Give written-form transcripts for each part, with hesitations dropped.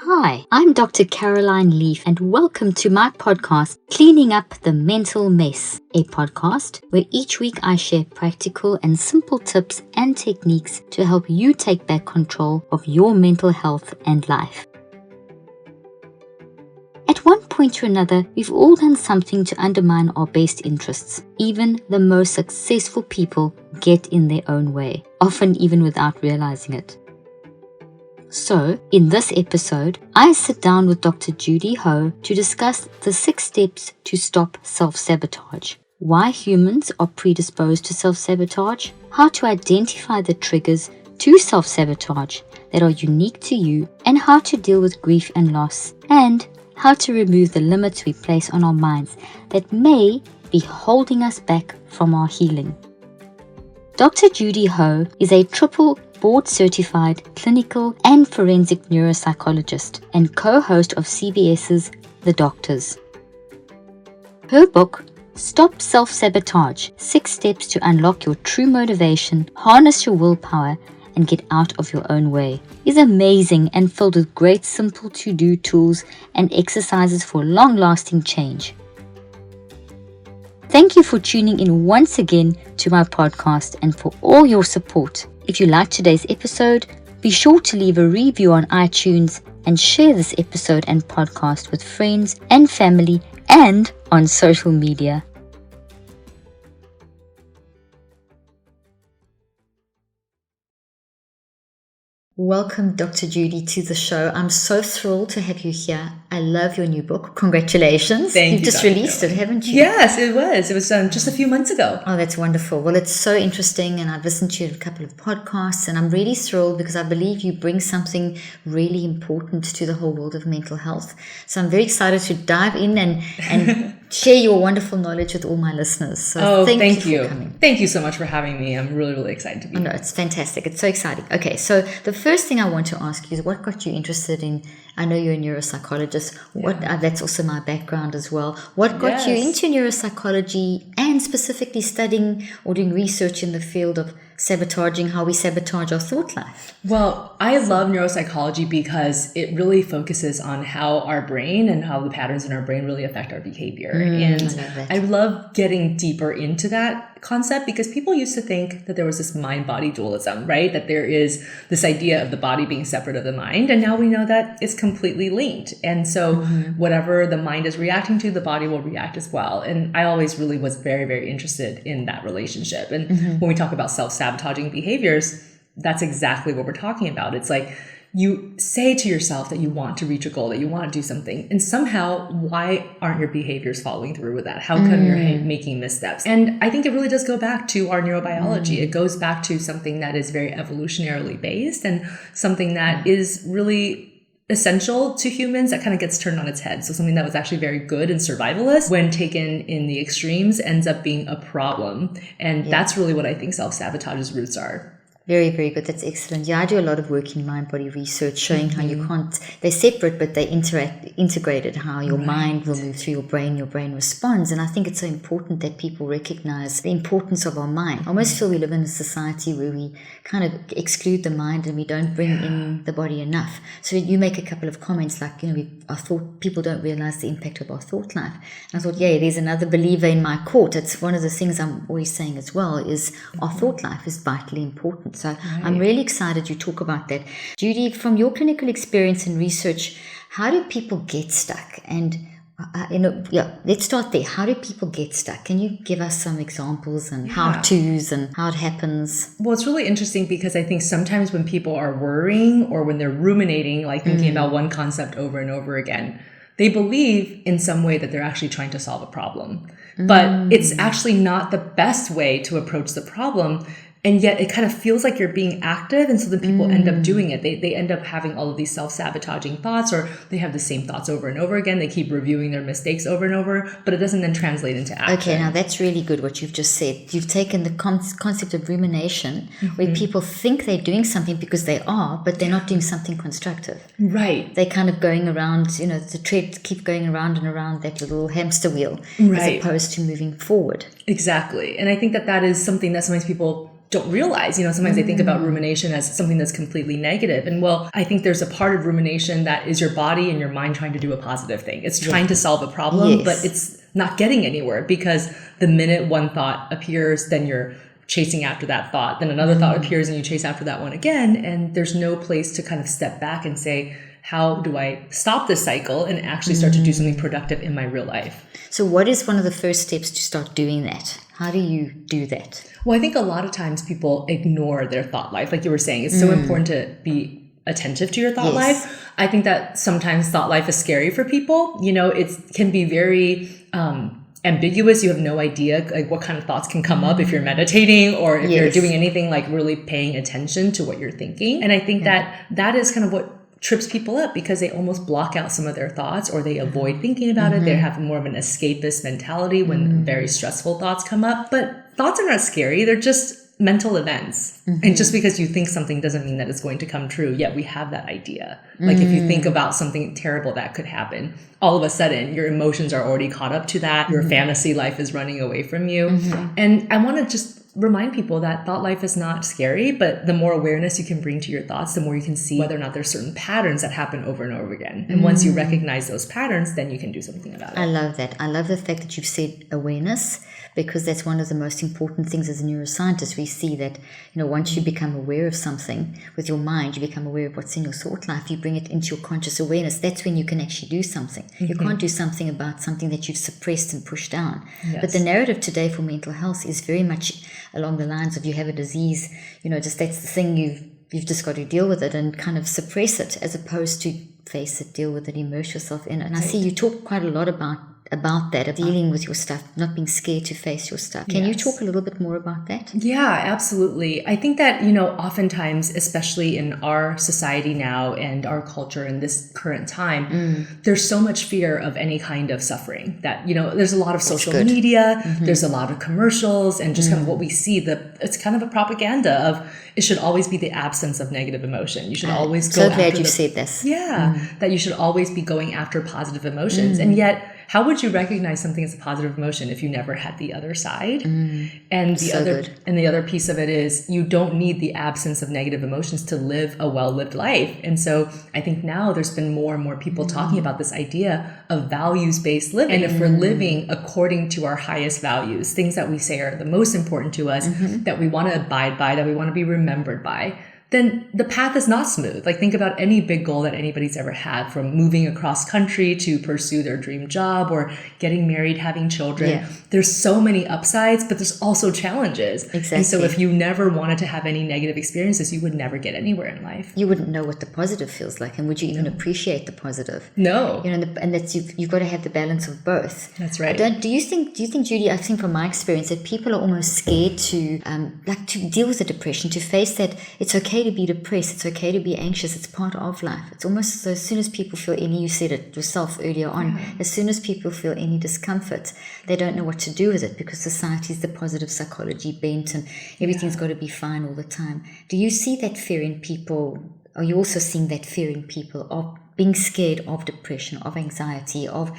Hi, I'm Dr. Caroline Leaf and welcome to my podcast, Cleaning Up the Mental Mess, a podcast where each week I share practical and simple tips and techniques to help you take back control of your mental health and life. At one point or another, we've all done something to undermine our best interests. Even the most successful people get in their own way, often even without realizing it. So, in this episode, I sit down with Dr. Judy Ho to discuss the 6 steps to stop self-sabotage, why humans are predisposed to self-sabotage, how to identify the triggers to self-sabotage that are unique to you, and how to deal with grief and loss, and how to remove the limits we place on our minds that may be holding us back from our healing. Dr. Judy Ho is a triple board-certified clinical and forensic neuropsychologist and co-host of CBS's The Doctors. Her book, Stop Self-Sabotage, 6 Steps to Unlock Your True Motivation, Harness Your Willpower, and Get Out of Your Own Way, is amazing and filled with great simple to-do tools and exercises for long-lasting change. Thank you for tuning in once again to my podcast and for all your support. If you liked today's episode, be sure to leave a review on iTunes and share this episode and podcast with friends and family and on social media. Welcome, Dr. Judy, to the show. I'm so thrilled to have you here. I love your new book. Congratulations. You've just released it, haven't you? Yes, it was. It was just a few months ago. Oh, that's wonderful. Well, it's so interesting, and I've listened to a couple of podcasts, and I'm really thrilled because I believe you bring something really important to the whole world of mental health. So I'm very excited to dive in and share your wonderful knowledge with all my listeners. So thank you for coming. Thank you so much for having me. I'm really, really excited to be here. No, it's fantastic. It's so exciting. Okay, so the first thing I want to ask you is what got you interested in, I know you're a neuropsychologist, that's also my background as well. What got you into neuropsychology and specifically studying or doing research in the field of sabotaging, how we sabotage our thought life? Well, I love neuropsychology because it really focuses on how our brain and how the patterns in our brain really affect our behavior. And I love getting deeper into that concept because people used to think that there was this mind-body dualism, right? That there is this idea of the body being separate of the mind. And now we know that it's completely linked. And so whatever the mind is reacting to, the body will react as well. And I always really was very, very interested in that relationship. And when we talk about self-sabotaging behaviors, that's exactly what we're talking about. It's like you say to yourself that you want to reach a goal, that you want to do something, and somehow, why aren't your behaviors following through with that? How come you're making missteps? And I think it really does go back to our neurobiology. It goes back to something that is very evolutionarily based and something that is really essential to humans that kind of gets turned on its head. So something that was actually very good and survivalist, when taken in the extremes, ends up being a problem. And that's really what I think self-sabotage's roots are. Very, very good. That's excellent. Yeah, I do a lot of work in mind-body research showing how you can't, they're separate, but they integrated, how your mind will move through your brain responds. And I think it's so important that people recognize the importance of our mind. I almost feel we live in a society where we kind of exclude the mind and we don't bring in the body enough. So you make a couple of comments like, I thought people don't realize the impact of our thought life. And I thought, there's another believer in my court. It's one of the things I'm always saying as well is our thought life is vitally important. So I'm really excited you talk about that. Judy, from your clinical experience and research, how do people get stuck? And, let's start there. How do people get stuck? Can you give us some examples and how-tos and how it happens? Well, it's really interesting because I think sometimes when people are worrying or when they're ruminating, like thinking about one concept over and over again, they believe in some way that they're actually trying to solve a problem. But it's actually not the best way to approach the problem. And yet it kind of feels like you're being active. And so then people end up doing it. They end up having all of these self-sabotaging thoughts, or they have the same thoughts over and over again. They keep reviewing their mistakes over and over, but it doesn't then translate into action. Okay, now that's really good what you've just said. You've taken the concept of rumination, where people think they're doing something because they are, but they're not doing something constructive. Right. They're kind of going around, the tread keep going around and around that little hamster wheel, as opposed to moving forward. Exactly. And I think that is something that sometimes people don't realize. Sometimes they think about rumination as something that's completely negative. And I think there's a part of rumination that is your body and your mind trying to do a positive thing. It's trying to solve a problem, but it's not getting anywhere, because the minute one thought appears, then you're chasing after that thought. Then another thought appears and you chase after that one again. And there's no place to kind of step back and say, how do I stop this cycle and actually start to do something productive in my real life? So what is one of the first steps to start doing that? How do you do that? Well, I think a lot of times people ignore their thought life. Like you were saying, it's so important to be attentive to your thought life. I think that sometimes thought life is scary for people. It can be very ambiguous. You have no idea like what kind of thoughts can come up if you're meditating or if you're doing anything like really paying attention to what you're thinking. And I think that is kind of what trips people up, because they almost block out some of their thoughts, or they avoid thinking about it. They have more of an escapist mentality when very stressful thoughts come up. But thoughts are not scary. They're just mental events. And just because you think something doesn't mean that it's going to come true. Yet we have that idea. Like if you think about something terrible that could happen, all of a sudden your emotions are already caught up to that. Your fantasy life is running away from you. And I want to just remind people that thought life is not scary, but the more awareness you can bring to your thoughts, the more you can see whether or not there's certain patterns that happen over and over again. And once you recognize those patterns, then you can do something about it. I love that. I love the fact that you've said awareness, because that's one of the most important things as a neuroscientist. We see that, once you become aware of something with your mind, you become aware of what's in your thought life, you bring it into your conscious awareness. That's when you can actually do something. You can't do something about something that you've suppressed and pushed down. But the narrative today for mental health is very much along the lines of, you have a disease, just that's the thing, you've just got to deal with it and kind of suppress it, as opposed to face it, deal with it, immerse yourself in it. And I see you talk quite a lot about that, of dealing with your stuff, not being scared to face your stuff. Can you talk a little bit more about that? Yeah, absolutely. I think that, oftentimes, especially in our society now and our culture in this current time, there's so much fear of any kind of suffering that, there's a lot of social media, there's a lot of commercials, and just kind of what we see, it's kind of a propaganda of, it should always be the absence of negative emotion. You should always go after. So glad you said this. Yeah, that you should always be going after positive emotions. And yet, how would you recognize something as a positive emotion if you never had the other side? And the other piece of it is, you don't need the absence of negative emotions to live a well-lived life. And so I think now there's been more and more people talking about this idea of values-based living. And if we're living according to our highest values, things that we say are the most important to us, that we want to abide by, that we want to be remembered by, then the path is not smooth. Like, think about any big goal that anybody's ever had, from moving across country to pursue their dream job or getting married, having children. Yeah. There's so many upsides, but there's also challenges. Exactly. And so if you never wanted to have any negative experiences, you would never get anywhere in life. You wouldn't know what the positive feels like, and would you even appreciate the positive? No. And that's you've got to have the balance of both. That's right. Do you think, Judy, I've seen from my experience that people are almost scared to to deal with the depression, to face that it's okay to be depressed, it's okay to be anxious, it's part of life. It's almost so, as soon as people feel you said it yourself earlier on, as soon as people feel any discomfort, they don't know what to do with it, because society's the positive psychology bent and everything's got to be fine all the time. Do you see that fear in people? Are you also seeing that fear in people of being scared of depression, of anxiety, of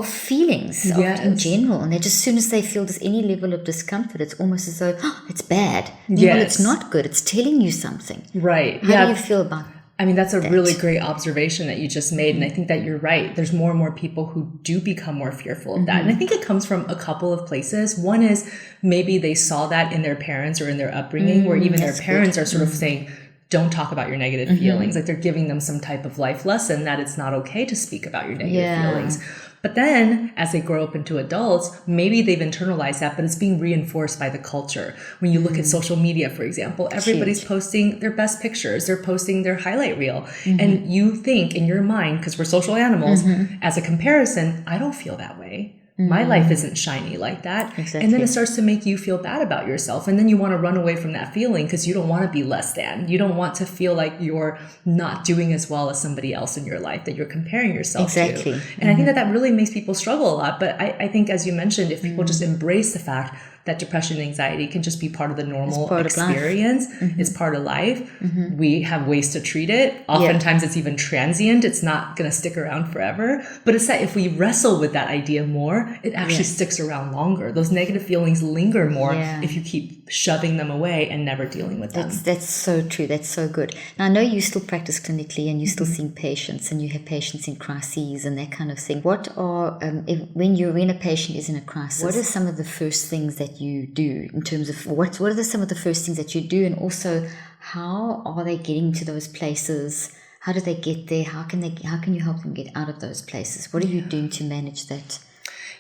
feelings in general? And that as soon as they feel there's any level of discomfort, it's almost as though, it's bad. Well, it's not good. It's telling you something. Right. How do you feel about that's a really great observation that you just made. And I think that you're right. There's more and more people who do become more fearful of that. And I think it comes from a couple of places. One is maybe they saw that in their parents or in their upbringing, where even their parents are sort of saying, don't talk about your negative feelings. Like, they're giving them some type of life lesson that it's not okay to speak about your negative feelings. But then as they grow up into adults, maybe they've internalized that, but it's being reinforced by the culture. When you look at social media, for example, everybody's posting their best pictures. They're posting their highlight reel. And you think in your mind, because we're social animals, as a comparison, I don't feel that way. My life isn't shiny like that. Exactly. And then it starts to make you feel bad about yourself. And then you want to run away from that feeling, because you don't want to be less than. You don't want to feel like you're not doing as well as somebody else in your life that you're comparing yourself to. And I think that really makes people struggle a lot. But I think, as you mentioned, if people just embrace the fact that depression and anxiety can just be part of the normal experience. It's part of life. We have ways to treat it. Oftentimes it's even transient. It's not going to stick around forever. But it's that if we wrestle with that idea more, it actually sticks around longer. Those negative feelings linger more if you keep shoving them away and never dealing with them. That's so true. That's so good. Now, I know you still practice clinically and you're still seeing patients and you have patients in crises and that kind of thing. What are, when a patient is in a crisis, what are some of the first things that you do in terms of what are some of the first things that you do, and also how are they getting to those places? How do they get there? How can you help them get out of those places? What are you doing to manage that?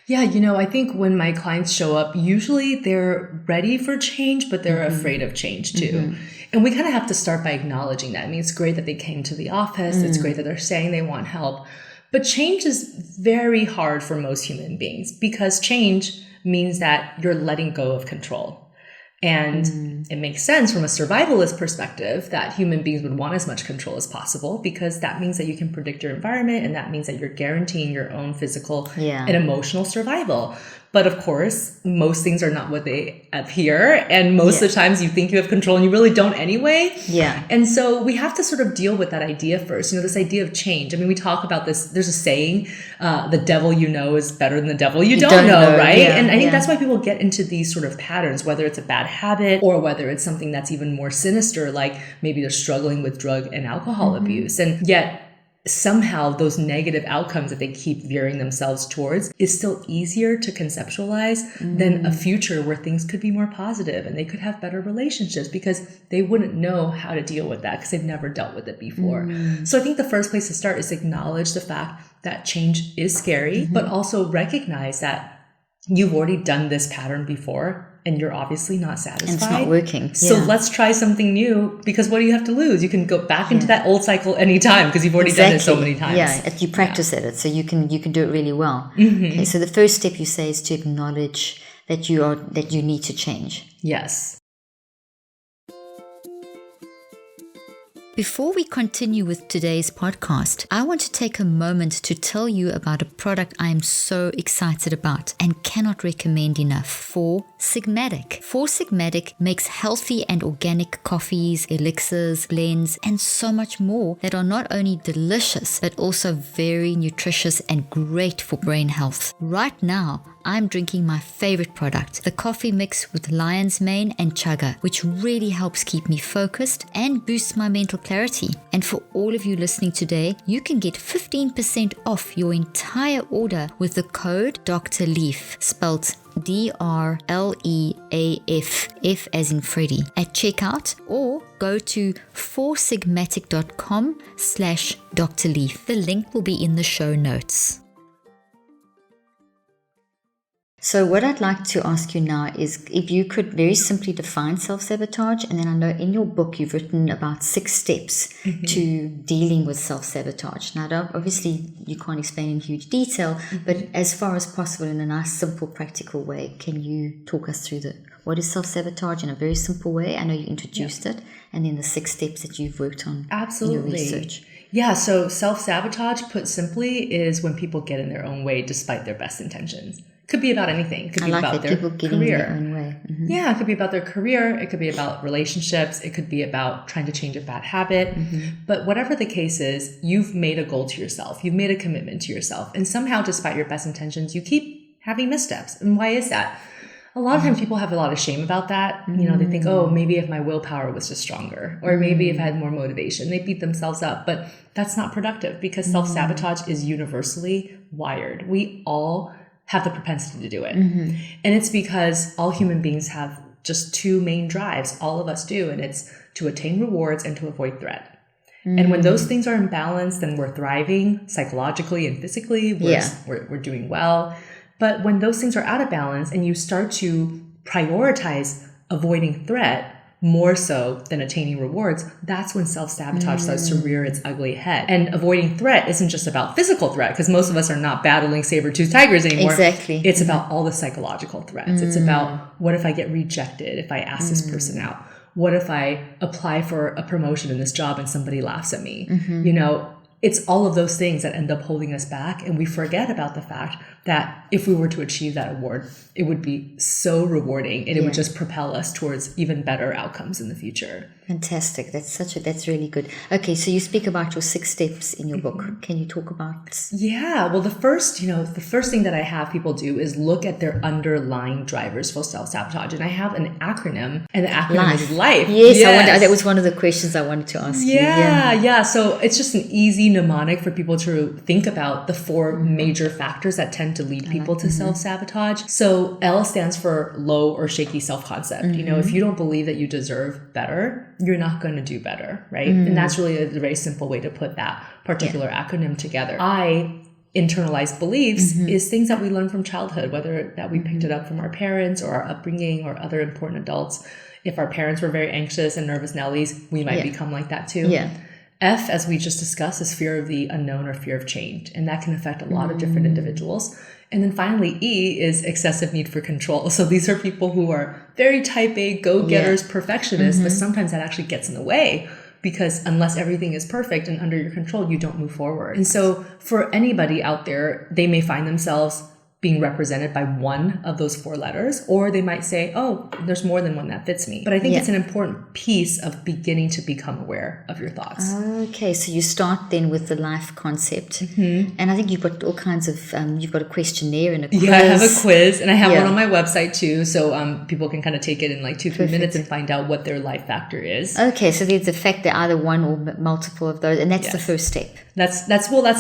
Yeah, I think when my clients show up, usually they're ready for change, but they're afraid of change too. And we kind of have to start by acknowledging that. I mean, it's great that they came to the office. It's great that they're saying they want help. But change is very hard for most human beings because change means that you're letting go of control. And it makes sense from a survivalist perspective that human beings would want as much control as possible, because that means that you can predict your environment, and that means that you're guaranteeing your own physical and emotional survival. But of course, most things are not what they appear. And most of the times you think you have control and you really don't anyway. Yeah. And so we have to sort of deal with that idea first, this idea of change. I mean, we talk about this. There's a saying, the devil you know is better than the devil you don't know, right? Yeah, and I think that's why people get into these sort of patterns, whether it's a bad habit or whether it's something that's even more sinister, like maybe they're struggling with drug and alcohol abuse. And yet, somehow those negative outcomes that they keep veering themselves towards is still easier to conceptualize than a future where things could be more positive and they could have better relationships, because they wouldn't know how to deal with that because they've never dealt with it before. So I think the first place to start is acknowledge the fact that change is scary, but also recognize that you've already done this pattern before and you're obviously not satisfied. And it's not working. So let's try something new, because what do you have to lose? You can go back into that old cycle anytime because you've already done it so many times. Yeah, you practice at it, so you can do it really well. Okay, so the first step you say is to acknowledge that you need to change. Yes. Before we continue with today's podcast, I want to take a moment to tell you about a product I am so excited about and cannot recommend enough. Four Sigmatic. Four Sigmatic makes healthy and organic coffees, elixirs, blends, and so much more that are not only delicious, but also very nutritious and great for brain health. Right now, I'm drinking my favorite product, the coffee mix with lion's mane and chaga, which really helps keep me focused and boosts my mental clarity. And for all of you listening today, you can get 15% off your entire order with the code Dr. Leaf, spelled DRLEAF, F as in Freddy, at checkout, or go to 4sigmatic.com/Dr. Leaf. The link will be in the show notes. So what I'd like to ask you now is if you could very simply define self-sabotage, and then I know in your book you've written about 6 steps to dealing with self-sabotage. Now, obviously you can't explain in huge detail, but as far as possible in a nice, simple, practical way, can you talk us through what is self-sabotage in a very simple way? I know you introduced it, and then the 6 steps that you've worked on in your research. Yeah, so self-sabotage, put simply, is when people get in their own way despite their best intentions. Could be about anything. It could be about their people getting career. Their own way. Yeah, it could be about their career. It could be about relationships. It could be about trying to change a bad habit. But whatever the case is, you've made a goal to yourself. You've made a commitment to yourself. And somehow, despite your best intentions, you keep having missteps. And why is that? A lot of times people have a lot of shame about that. They think, oh, maybe if my willpower was just stronger, or maybe if I had more motivation, they beat themselves up. But that's not productive, because self-sabotage is universally wired. We all have the propensity to do it. And it's because all human beings have just 2 main drives. All of us do. And it's to attain rewards and to avoid threat. And when those things are in balance, then we're thriving psychologically and physically. We're doing well. But when those things are out of balance and you start to prioritize avoiding threat more so than attaining rewards, that's when self-sabotage starts to rear its ugly head. And avoiding threat isn't just about physical threat, because most of us are not battling saber-toothed tigers anymore. Exactly. It's about all the psychological threats. It's about, what if I get rejected if I ask this person out? What if I apply for a promotion in this job and somebody laughs at me? It's all of those things that end up holding us back. And we forget about the fact that if we were to achieve that award, it would be so rewarding, and it would just propel us towards even better outcomes in the future. Fantastic. That's really good. Okay, so you speak about your 6 steps in your book. Can you talk about? Yeah. Well, the first thing that I have people do is look at their underlying drivers for self-sabotage. And I have an acronym, and the acronym is LIFE. Yes. That was one of the questions I wanted to ask you. Yeah. So it's just an easy mnemonic for people to think about the 4 major factors that tend to lead people to self-sabotage. So L stands for low or shaky self-concept. If you don't believe that you deserve better, you're not going to do better, right? And that's really a very simple way to put that particular acronym together. I, internalized beliefs, is things that we learn from childhood, whether that we picked it up from our parents or our upbringing or other important adults. If our parents were very anxious and nervous Nellies, we might become like that too. Yeah. F, as we just discussed, is fear of the unknown or fear of change. And that can affect a lot of different individuals. And then finally, E is excessive need for control. So these are people who are very type A, go-getters, perfectionists, but sometimes that actually gets in the way, because unless everything is perfect and under your control, you don't move forward. And so for anybody out there, they may find themselves being represented by one of those 4 letters, or they might say, oh, there's more than one that fits me. But I think it's an important piece of beginning to become aware of your thoughts. Okay, so you start then with the life concept. And I think you've got all kinds of, you've got a questionnaire and a quiz. Yeah, I have a quiz, and I have one on my website too, so people can kind of take it in like 2-3 minutes and find out what their life factor is. Okay, so there's the fact that either one or multiple of those, and that's the first step. That's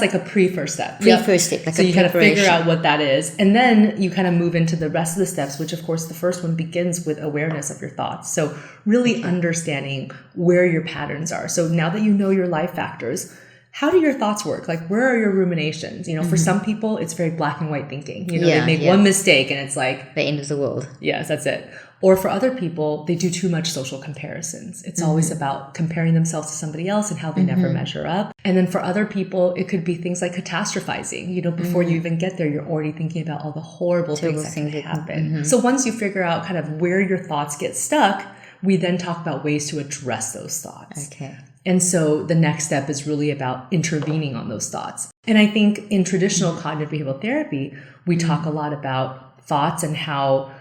like a pre-first step. Pre-first step, like so you kind of figure out what that is, and then you kind of move into the rest of the steps, which of course the first one begins with awareness of your thoughts. So really understanding where your patterns are. So now that you know your life factors, how do your thoughts work? Like, where are your ruminations? For some people, it's very black and white thinking. They make one mistake and it's like the end of the world. Yes, that's it. Or for other people, they do too much social comparisons. It's always about comparing themselves to somebody else and how they never measure up. And then for other people, it could be things like catastrophizing. Before you even get there, you're already thinking about all the horrible things that can happen. So once you figure out kind of where your thoughts get stuck, we then talk about ways to address those thoughts. Okay. And so the next step is really about intervening on those thoughts. And I think in traditional cognitive behavioral therapy, we talk a lot about thoughts and how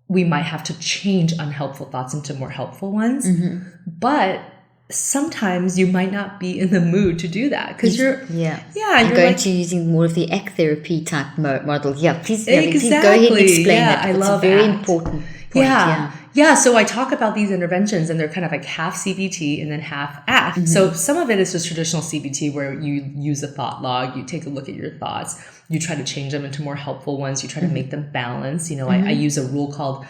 we might have to change unhelpful thoughts into more helpful ones. But sometimes you might not be in the mood to do that because you're going to using more of the ACT therapy type model. Please go ahead and explain that. I love a very ACT. important point. So I talk about these interventions and they're kind of like half CBT and then half ACT. So some of it is just traditional CBT where you use a thought log, you take a look at your thoughts, you try to change them into more helpful ones, you try to make them balanced. I use a rule called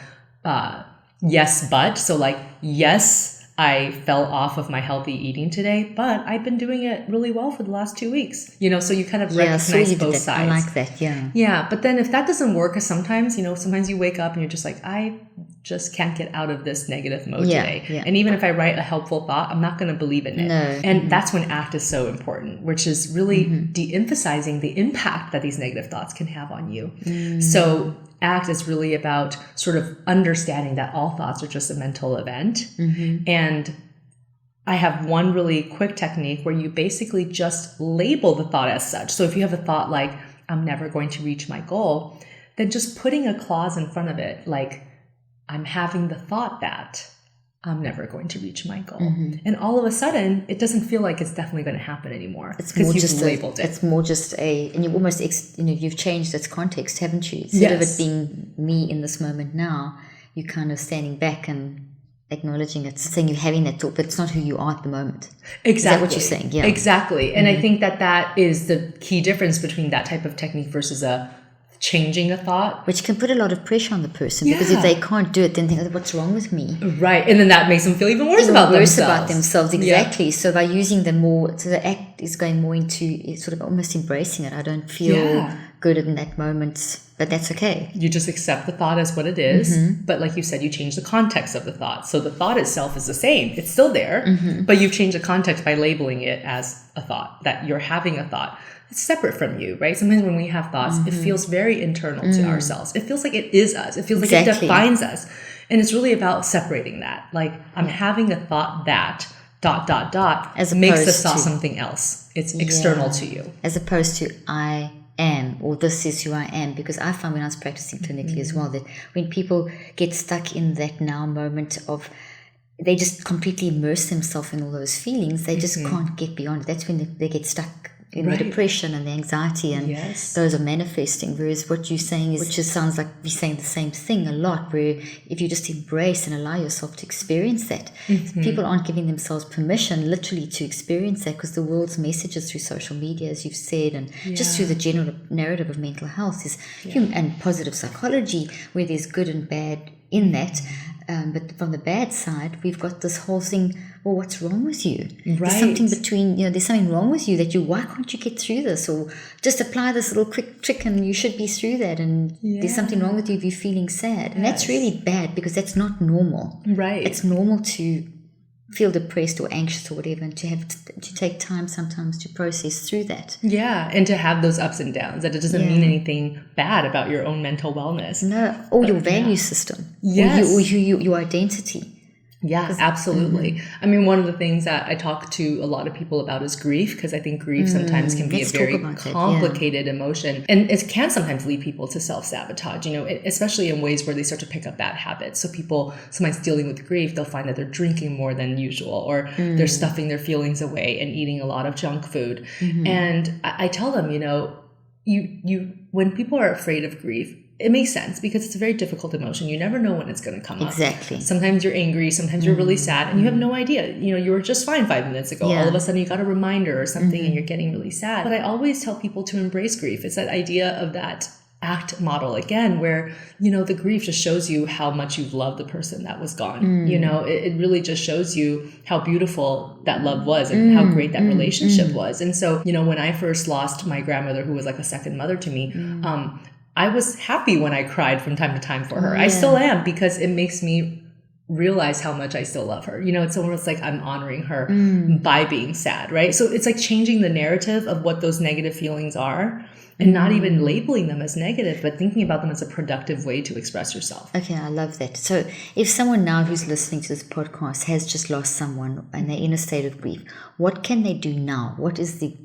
yes, but. So like, yes, I fell off of my healthy eating today, but I've been doing it really well for the last 2 weeks. So you kind of recognize both sides. I like that. Yeah. But then if that doesn't work, because sometimes you wake up and you're just like, I just can't get out of this negative mode today. And even if I write a helpful thought, I'm not going to believe in it. No. And that's when ACT is so important, which is really de-emphasizing the impact that these negative thoughts can have on you. So ACT is really about sort of understanding that all thoughts are just a mental event. And I have one really quick technique where you basically just label the thought as such. So if you have a thought like, I'm never going to reach my goal, then just putting a clause in front of it, like, I'm having the thought that I'm never going to reach my goal. And all of a sudden, it doesn't feel like it's definitely going to happen anymore. It's because you've labeled it. It's more just and you almost, you've changed its context, haven't you? Instead of it being me in this moment now, you're kind of standing back and acknowledging it, saying you're having that thought, but it's not who you are at the moment. Exactly. Is that what you're saying? Yeah. Exactly. And I think that is the key difference between that type of technique versus changing a thought. Which can put a lot of pressure on the person because if they can't do it, then they think, what's wrong with me? Right. And then that makes them feel even worse about themselves. Exactly. So by using the ACT is going more into sort of almost embracing it. I don't feel good in that moment, but that's okay. You just accept the thought as what it is. But like you said, you change the context of the thought. So the thought itself is the same. It's still there, but you've changed the context by labeling it as a thought, that you're having a thought. It's separate from you, right? Sometimes when we have thoughts, it feels very internal to ourselves. It feels like it is us. It feels like it defines us. And it's really about separating that. Like, I'm having a thought that ... makes the thought something else. It's external to you. As opposed to I am, or this is who I am. Because I found when I was practicing clinically as well, that when people get stuck in that now moment of they just completely immerse themselves in all those feelings. They just can't get beyond it. That's when they get stuck in the depression and the anxiety, and those are manifesting. Whereas what you're saying is, which just sounds like you're saying the same thing a lot, where if you just embrace and allow yourself to experience that, people aren't giving themselves permission literally to experience that, because the world's messages through social media, as you've said, and just through the general narrative of mental health is and positive psychology, where there's good and bad in that. But from the bad side, we've got this whole thing, well, what's wrong with you? There's something between, there's something wrong with you why can't you get through this? Or just apply this little quick trick and you should be through that. And there's something wrong with you if you're feeling sad. And that's really bad, because that's not normal. Right. It's normal to feel depressed or anxious or whatever, and to have to take time sometimes to process through that. Yeah, and to have those ups and downs, that it doesn't mean anything bad about your own mental wellness. No, or your value system. Yes. Or your identity. Yeah, absolutely. I mean, one of the things that I talk to a lot of people about is grief, because I think grief sometimes can be a very complicated emotion. And it can sometimes lead people to self-sabotage, especially in ways where they start to pick up bad habits. So people, sometimes dealing with grief, they'll find that they're drinking more than usual, or they're stuffing their feelings away and eating a lot of junk food. And I tell them, you when people are afraid of grief, it makes sense, because it's a very difficult emotion. You never know when it's going to come up. Exactly. Sometimes you're angry, sometimes you're really sad, and you have no idea. You were just fine 5 minutes ago. All of a sudden you got a reminder or something and you're getting really sad. But I always tell people to embrace grief. It's that idea of that ACT model again, where, the grief just shows you how much you've loved the person that was gone. It really just shows you how beautiful that love was and how great that relationship was. And so, when I first lost my grandmother, who was like a second mother to me, I was happy when I cried from time to time for her. I still am, because it makes me realize how much I still love her. It's almost like I'm honoring her by being sad, right? So it's like changing the narrative of what those negative feelings are, and not even labeling them as negative, but thinking about them as a productive way to express yourself. Okay, I love that. So if someone now who's listening to this podcast has just lost someone and they're in a state of grief, what can they do now? What is the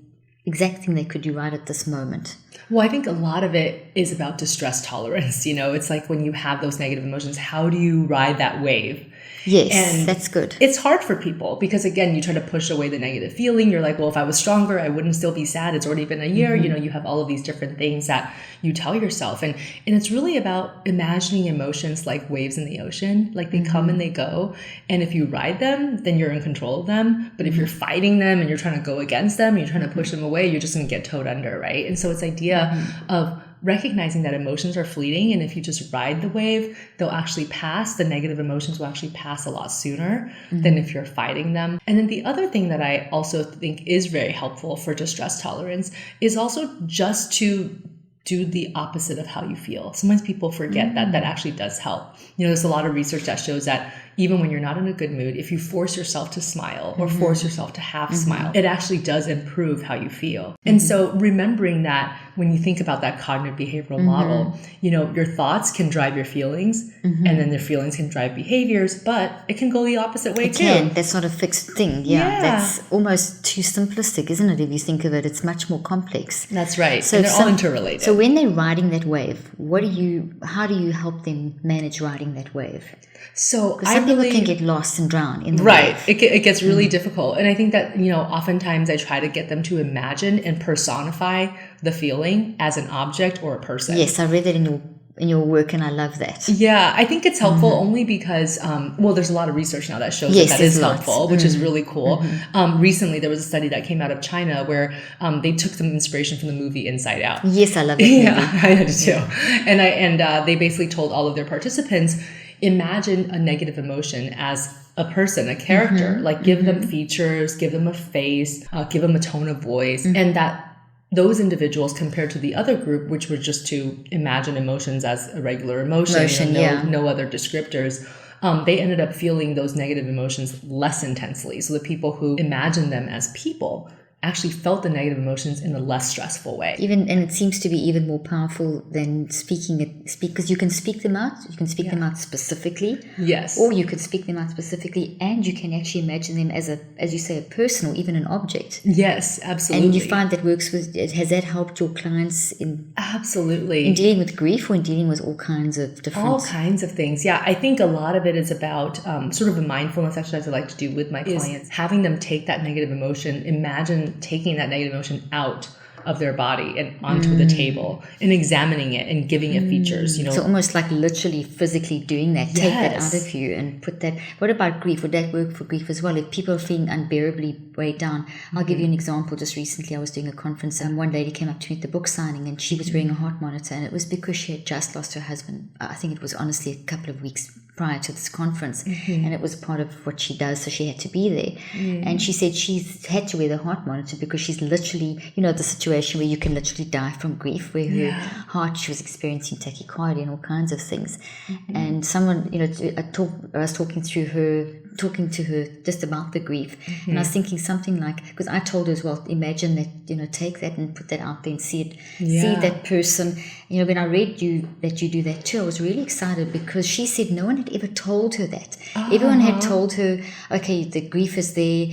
exact thing they could do right at this moment? Well, I think a lot of it is about distress tolerance. It's like when you have those negative emotions, how do you ride that wave? Yes, and that's good. It's hard for people because, again, you try to push away the negative feeling. You're like, well, if I was stronger, I wouldn't still be sad. It's already been a year. You have all of these different things that you tell yourself. And it's really about imagining emotions like waves in the ocean. Like they come and they go. And if you ride them, then you're in control of them. But if you're fighting them and you're trying to go against them, and you're trying to push them away, you're just going to get towed under, right? And so it's idea of recognizing that emotions are fleeting, and if you just ride the wave, they'll actually pass. The negative emotions will actually pass a lot sooner than if you're fighting them. And then the other thing that I also think is very helpful for distress tolerance is also just to do the opposite of how you feel. Sometimes people forget that actually does help. There's a lot of research that shows that even when you're not in a good mood, if you force yourself to smile or force yourself to half smile, it actually does improve how you feel. And so remembering that when you think about that cognitive behavioral model, your thoughts can drive your feelings and then their feelings can drive behaviors, but it can go the opposite way too. That's not a fixed thing. Yeah. That's almost too simplistic, isn't it? If you think of it, it's much more complex. That's right. So and they're all interrelated. So when they're riding that wave, how do you help them manage riding that wave? So some people can get lost and drown in the wave. It gets really difficult. And I think that, oftentimes I try to get them to imagine and personify the feeling as an object or a person. Yes, I read that in your work, and I love that. Yeah, I think it's helpful only because, there's a lot of research now that shows that is helpful, which is really cool. Recently, there was a study that came out of China where they took some inspiration from the movie Inside Out. Yes, I love that movie. Yeah, I did too. And they basically told all of their participants, imagine a negative emotion as a person, a character, like give them features, give them a face, give them a tone of voice, and that those individuals compared to the other group, which were just to imagine emotions as a regular emotion, no other descriptors, they ended up feeling those negative emotions less intensely. So the people who imagined them as people actually felt the negative emotions in a less stressful way. And it seems to be even more powerful than speaking it, because you can speak them out. You can speak them out specifically. Yes. Or you could speak them out specifically, and you can actually imagine them as you say, a person or even an object. Yes, absolutely. And you find that works with, has that helped your clients in dealing with grief, or in dealing with all kinds of different... All kinds of things. Yeah, I think a lot of it is about sort of a mindfulness exercise I like to do with my clients, having them take that negative emotion, imagine taking that negative emotion out of their body and onto the table and examining it and giving it features, So almost like literally physically doing that, take that out of you and put that... What about grief? Would that work for grief as well? If people are feeling unbearably weighed down, I'll give you an example. Just recently I was doing a conference and one lady came up to me at the book signing and she was wearing a heart monitor, and it was because she had just lost her husband. I think it was honestly a couple of weeks prior to this conference, and it was part of what she does, so she had to be there. And she said she's had to wear the heart monitor because she's literally, the situation where you can literally die from grief, where her heart, she was experiencing tachycardia and all kinds of things. And someone, I was talking to her just about the grief, and I was thinking something like, because I told her as well, imagine that, take that and put that out there and see that person. When I read that you do that too, I was really excited because she said no one had ever told her that. Everyone had told her, okay, the grief is there,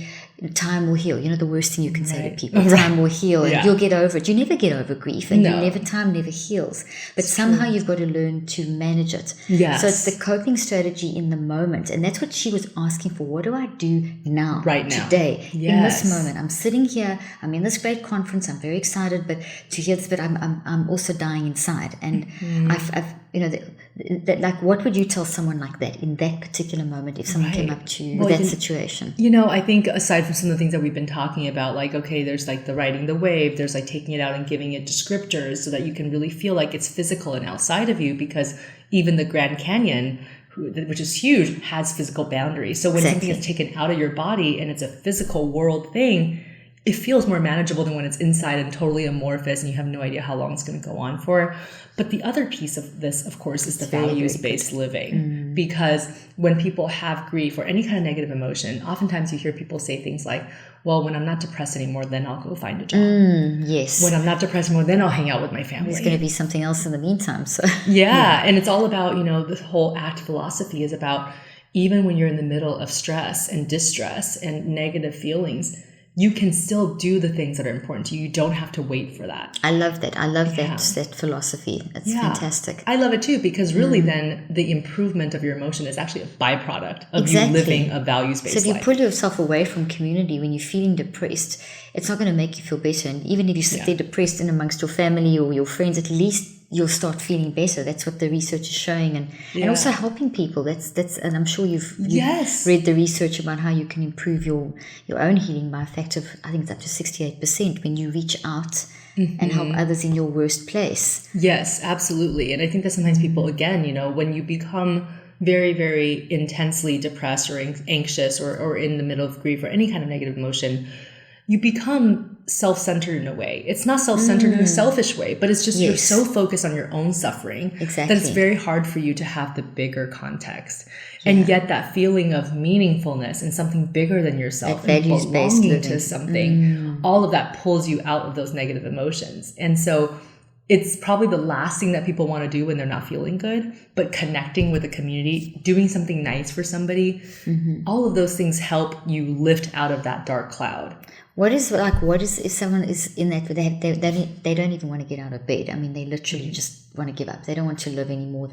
time will heal. The worst thing you can say to people, time will heal, and you'll get over it. You never get over grief, and time never heals. But somehow you've got to learn to manage it. Yes. So it's the coping strategy in the moment, and that's what she was asking for. What do I do now, today, in this moment? I'm sitting here. I'm in this great conference. I'm very excited, but to hear this, but I'm also dying inside, and I've like, what would you tell someone like that in that particular moment if someone came up to you with that situation? I think aside from some of the things that we've been talking about, like, okay, there's like the riding the wave, there's like taking it out and giving it descriptors so that you can really feel like it's physical and outside of you, because even the Grand Canyon, which is huge, has physical boundaries. So when something is taken out of your body and it's a physical world thing, it feels more manageable than when it's inside and totally amorphous and you have no idea how long it's going to go on for. But the other piece of this, of course, is the values-based living. Because when people have grief or any kind of negative emotion, oftentimes you hear people say things like, well, when I'm not depressed anymore, then I'll go find a job. Yes. When I'm not depressed anymore, then I'll hang out with my family. There's going to be something else in the meantime. So and it's all about, the whole ACT philosophy is about, even when you're in the middle of stress and distress and negative feelings, you can still do the things that are important to you. You don't have to wait for that. I love that. I love that philosophy. It's fantastic. I love it too, because really then the improvement of your emotion is actually a byproduct of you living a values-based life. So if you pull yourself away from community when you're feeling depressed, it's not going to make you feel better. And even if you sit there depressed in amongst your family or your friends, at least you'll start feeling better. That's what the research is showing, and also helping people. That's and I'm sure you've read the research about how you can improve your own healing by a factor of, I think it's up to 68% when you reach out and help others in your worst place. Yes, absolutely. And I think that sometimes people, again, when you become very, very intensely depressed or anxious or in the middle of grief or any kind of negative emotion, you become self-centered in a way. It's not self-centered in a selfish way, but it's just you're so focused on your own suffering that it's very hard for you to have the bigger context. And yet that feeling of meaningfulness and something bigger than yourself and belonging to something, all of that pulls you out of those negative emotions. And so it's probably the last thing that people want to do when they're not feeling good, but connecting with a community, doing something nice for somebody, all of those things help you lift out of that dark cloud. What is if someone is in that, they don't even want to get out of bed? I mean, they literally just want to give up. They don't want to live anymore.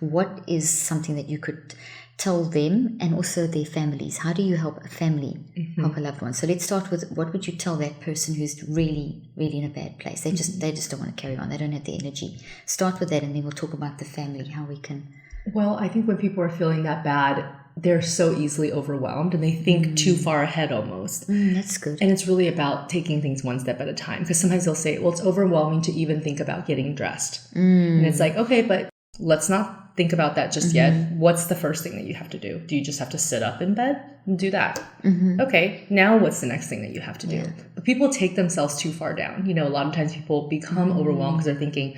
What is something that you could tell them and also their families? How do you help a family help a loved one? So let's start with, what would you tell that person who's really, really in a bad place? They just don't want to carry on. They don't have the energy. Start with that, and then we'll talk about the family, how we can. Well, I think when people are feeling that bad, they're so easily overwhelmed and they think too far ahead almost. That's good. And it's really about taking things one step at a time, because sometimes they'll say, well, it's overwhelming to even think about getting dressed. And it's like, okay, but let's not think about that just yet. What's the first thing that you have to do? Do you just have to sit up in bed and do that? Okay, now what's the next thing that you have to do? But people take themselves too far down. A lot of times people become overwhelmed because they're thinking,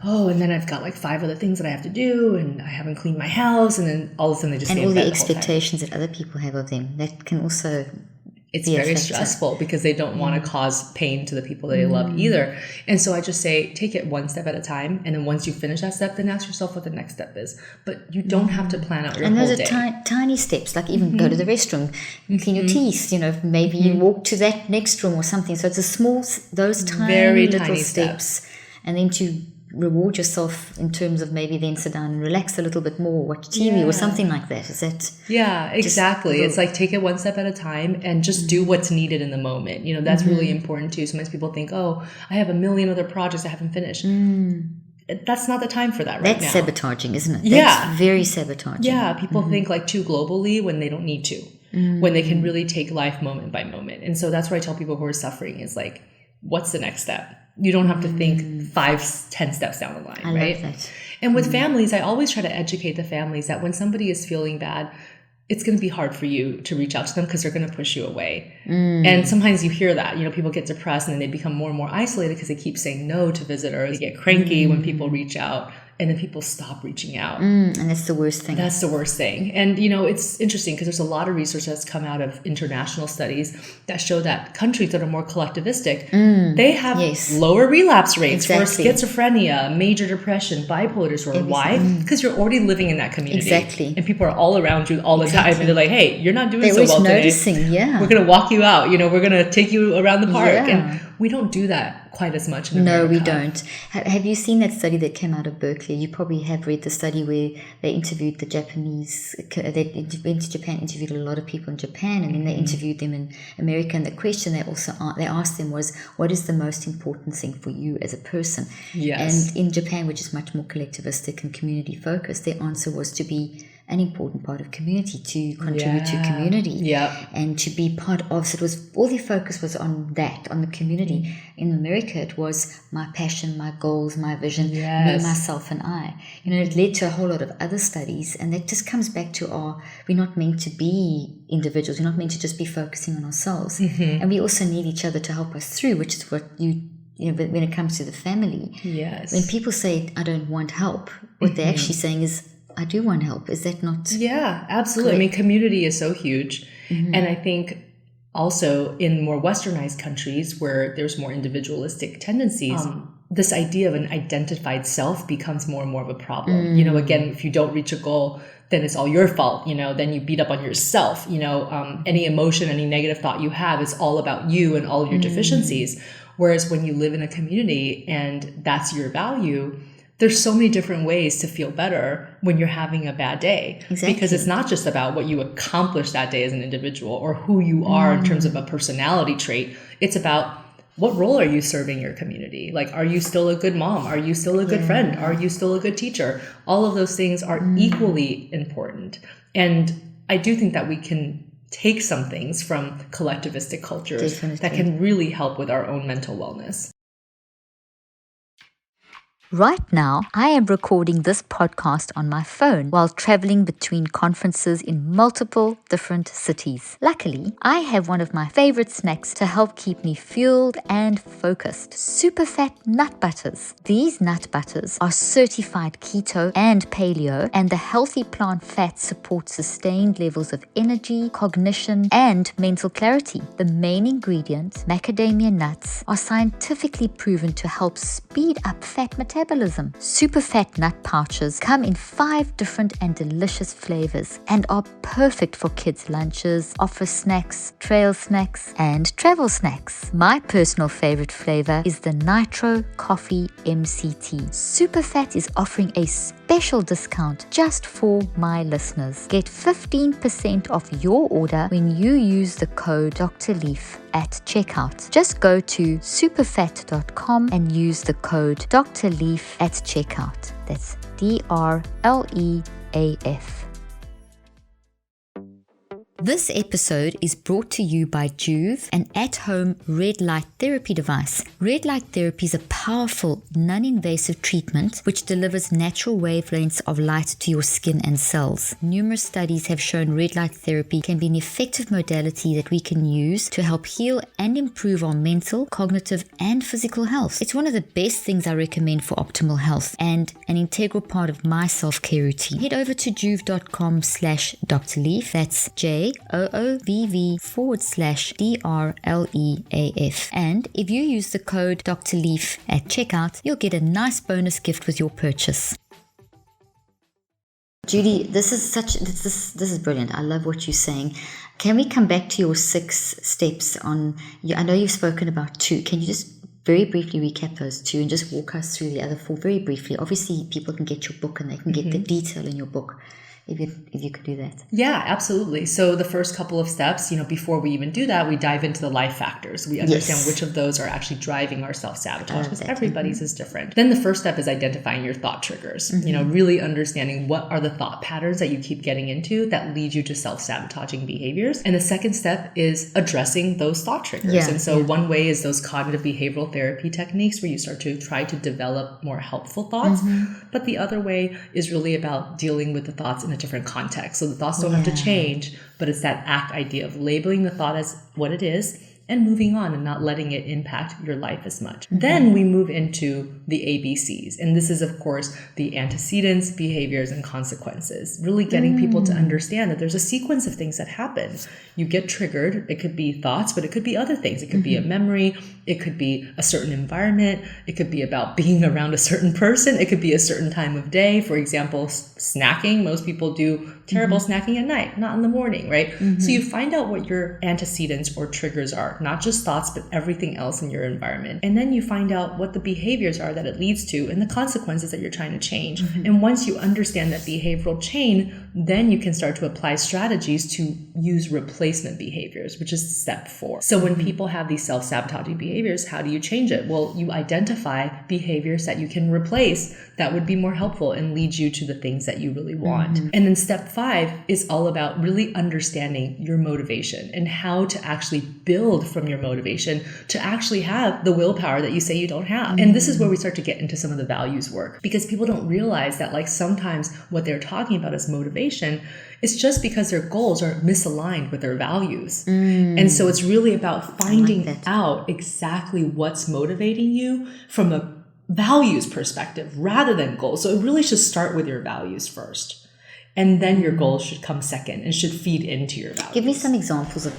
oh, and then I've got like 5 other things that I have to do, and I haven't cleaned my house, and then all of a sudden they just and all the expectations that other people have of them, that can also it's very stressful because they don't want to cause pain to the people that they love either. And so I just say, take it one step at a time. And then once you finish that step, then ask yourself what the next step is. But you don't have to plan out your whole day. And those are tiny steps, like even go to the restroom, clean your teeth, maybe you walk to that next room or something. So it's those tiny little steps. And then to reward yourself in terms of maybe then sit down and relax a little bit more, watch TV or something like that. Is that? Yeah, exactly. It's like take it one step at a time and just do what's needed in the moment. That's really important too. Sometimes people think, oh, I have a million other projects I haven't finished. That's not the time for that right now. That's sabotaging, isn't it? That's very sabotaging. Yeah, people think like too globally when they don't need to, when they can really take life moment by moment. And so that's what I tell people who are suffering is like, what's the next step? You don't have to think 5-10 steps down the line, right? Love that. And with families, I always try to educate the families that when somebody is feeling bad, it's going to be hard for you to reach out to them because they're going to push you away. And sometimes you hear that, people get depressed and then they become more and more isolated because they keep saying no to visitors. They get cranky when people reach out. And then people stop reaching out. And that's the worst thing. That's the worst thing. And, it's interesting because there's a lot of research that's come out of international studies that show that countries that are more collectivistic, they have lower relapse rates for schizophrenia, major depression, bipolar disorder. Why? Because you're already living in that community. Exactly. And people are all around you all the time. And they're like, hey, you're not doing so well today. Noticing, We're going to walk you out. We're going to take you around the park. And we don't do that quite as much in America. No, we don't. Have you seen that study that came out of Berkeley? You probably have read the study where they interviewed the Japanese. They went to Japan, interviewed a lot of people in Japan, and then they interviewed them in America. And the question they asked them was, what is the most important thing for you as a person? Yes. And in Japan, which is much more collectivistic and community focused, their answer was to be an important part of community, to contribute to community, and to be part of. So it was all their focus was on that, on the community. In America, it was my passion, my goals, my vision, me, myself, and I. It led to a whole lot of other studies, and that just comes back to we're not meant to be individuals. We're not meant to just be focusing on ourselves, and we also need each other to help us through, which is what but when it comes to the family. Yes. When people say, I don't want help, what they're actually saying is, I do want help. Is that not? Yeah, absolutely. Correct? Community is so huge. And I think also in more westernized countries where there's more individualistic tendencies, this idea of an identified self becomes more and more of a problem. Again, if you don't reach a goal, then it's all your fault. Then you beat up on yourself. Any emotion, any negative thought you have is all about you and all of your deficiencies. Whereas when you live in a community and that's your value, there's so many different ways to feel better when you're having a bad day. Exactly. Because it's not just about what you accomplished that day as an individual or who you are in terms of a personality trait. It's about what role are you serving your community? Like, are you still a good mom? Are you still a good friend? Are you still a good teacher? All of those things are equally important. And I do think that we can take some things from collectivistic cultures that can really help with our own mental wellness. Right now, I am recording this podcast on my phone while traveling between conferences in multiple different cities. Luckily, I have one of my favorite snacks to help keep me fueled and focused. Super fat nut butters. These nut butters are certified keto and paleo, and the healthy plant fats support sustained levels of energy, cognition, and mental clarity. The main ingredients, macadamia nuts, are scientifically proven to help speed up fat metabolism. Super fat nut pouches come in 5 different and delicious flavors and are perfect for kids' lunches, office snacks, trail snacks, and travel snacks. My personal favorite flavor is the Nitro Coffee MCT. Super Fat is offering a special discount just for my listeners. Get 15% off your order when you use the code Dr. Leaf at checkout. Just go to superfat.com and use the code Dr. Leaf at checkout. That's DRLEAF. This episode is brought to you by Juve, an at-home red light therapy device. Red light therapy is a powerful, non-invasive treatment which delivers natural wavelengths of light to your skin and cells. Numerous studies have shown red light therapy can be an effective modality that we can use to help heal and improve our mental, cognitive, and physical health. It's one of the best things I recommend for optimal health and an integral part of my self-care routine. Head over to juve.com/Dr. Leaf. That's J KOOVV/DRLEAF. And if you use the code Dr. Leaf at checkout, you'll get a nice bonus gift with your purchase. Judy, this is brilliant. I love what you're saying. Can we come back to your 6 steps on? I know you've spoken about 2. Can you just very briefly recap those 2 and just walk us through the other 4 very briefly? Obviously, people can get your book and they can get the detail in your book. If you could do that. Yeah, absolutely. So the first couple of steps, before we even do that, we dive into the life factors. We understand which of those are actually driving our self-sabotage, because everybody's is different. Then the first step is identifying your thought triggers, really understanding what are the thought patterns that you keep getting into that lead you to self-sabotaging behaviors. And the second step is addressing those thought triggers. One way is those cognitive behavioral therapy techniques where you start to try to develop more helpful thoughts. But the other way is really about dealing with the thoughts in a different context. So the thoughts don't have to change, but it's that act idea of labeling the thought as what it is and moving on and not letting it impact your life as much. Then we move into the ABCs. And this is, of course, the antecedents, behaviors, and consequences. Really getting people to understand that there's a sequence of things that happen. You get triggered. It could be thoughts, but it could be other things. It could be a memory. It could be a certain environment. It could be about being around a certain person. It could be a certain time of day. For example, snacking. Most people do terrible snacking at night, not in the morning, right? So you find out what your antecedents or triggers are. Not just thoughts, but everything else in your environment. And then you find out what the behaviors are that it leads to and the consequences that you're trying to change. And once you understand that behavioral chain, then you can start to apply strategies to use replacement behaviors, which is step 4. So when people have these self-sabotaging behaviors, how do you change it? Well, you identify behaviors that you can replace that would be more helpful and lead you to the things that you really want. And then step 5 is all about really understanding your motivation and how to actually build from your motivation to actually have the willpower that you say you don't have. And this is where we start to get into some of the values work, because people don't realize that sometimes what they're talking about as motivation is just because their goals are misaligned with their values. And so it's really about finding out exactly what's motivating you from a values perspective rather than goals. So it really should start with your values first. And then your goals should come second and should feed into your values. Give me some examples of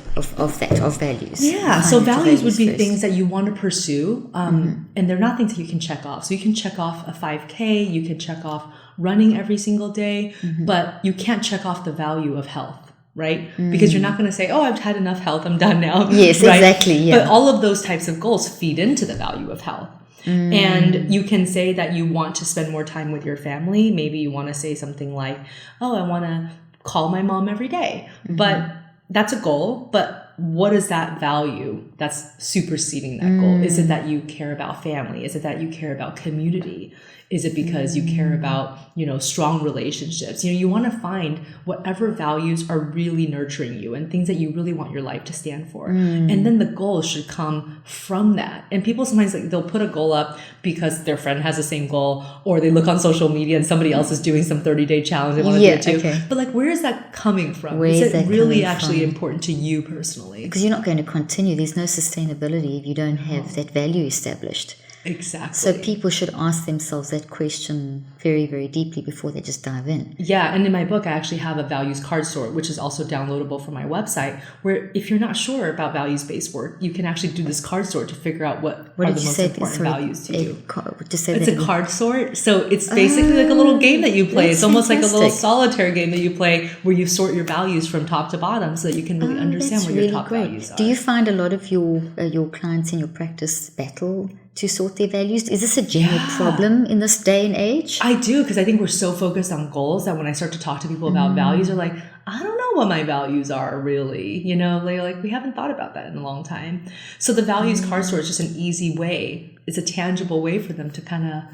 values. Yeah, so values would be things that you want to pursue, and they're not things that you can check off. So you can check off a 5K, you can check off running every single day, but you can't check off the value of health, right? Because you're not going to say, oh, I've had enough health, I'm done now. Yes, right? exactly. Yeah. But all of those types of goals feed into the value of health. And you can say that you want to spend more time with your family. Maybe you want to say something like, oh, I want to call my mom every day. But that's a goal. But what is that value that's superseding that goal? Is it that you care about family? Is it that you care about community? Is it because you care about, strong relationships? You want to find whatever values are really nurturing you and things that you really want your life to stand for. And then the goals should come from that. And people sometimes they'll put a goal up because their friend has the same goal, or they look on social media and somebody else is doing some 30-day challenge they want to do it too. Okay. But where is that coming from? Is it really actually important to you personally? Because you're not going to continue. There's no sustainability if you don't have that value established. Exactly. So people should ask themselves that question very, very deeply before they just dive in. Yeah. And in my book, I actually have a values card sort, which is also downloadable from my website, where if you're not sure about values-based work, you can actually do this card sort to figure out what are the most important values to you. It's a card sort. So it's basically like a little game that you play. It's almost like a little solitaire game that you play where you sort your values from top to bottom so that you can really understand what your top values are. Do you find a lot of your clients in your practice battle to sort their values? Is this a general problem in this day and age? I do, because I think we're so focused on goals that when I start to talk to people about values, they're like, I don't know what my values are really. They're like, we haven't thought about that in a long time. So the values card sort is just an easy way. It's a tangible way for them to kind of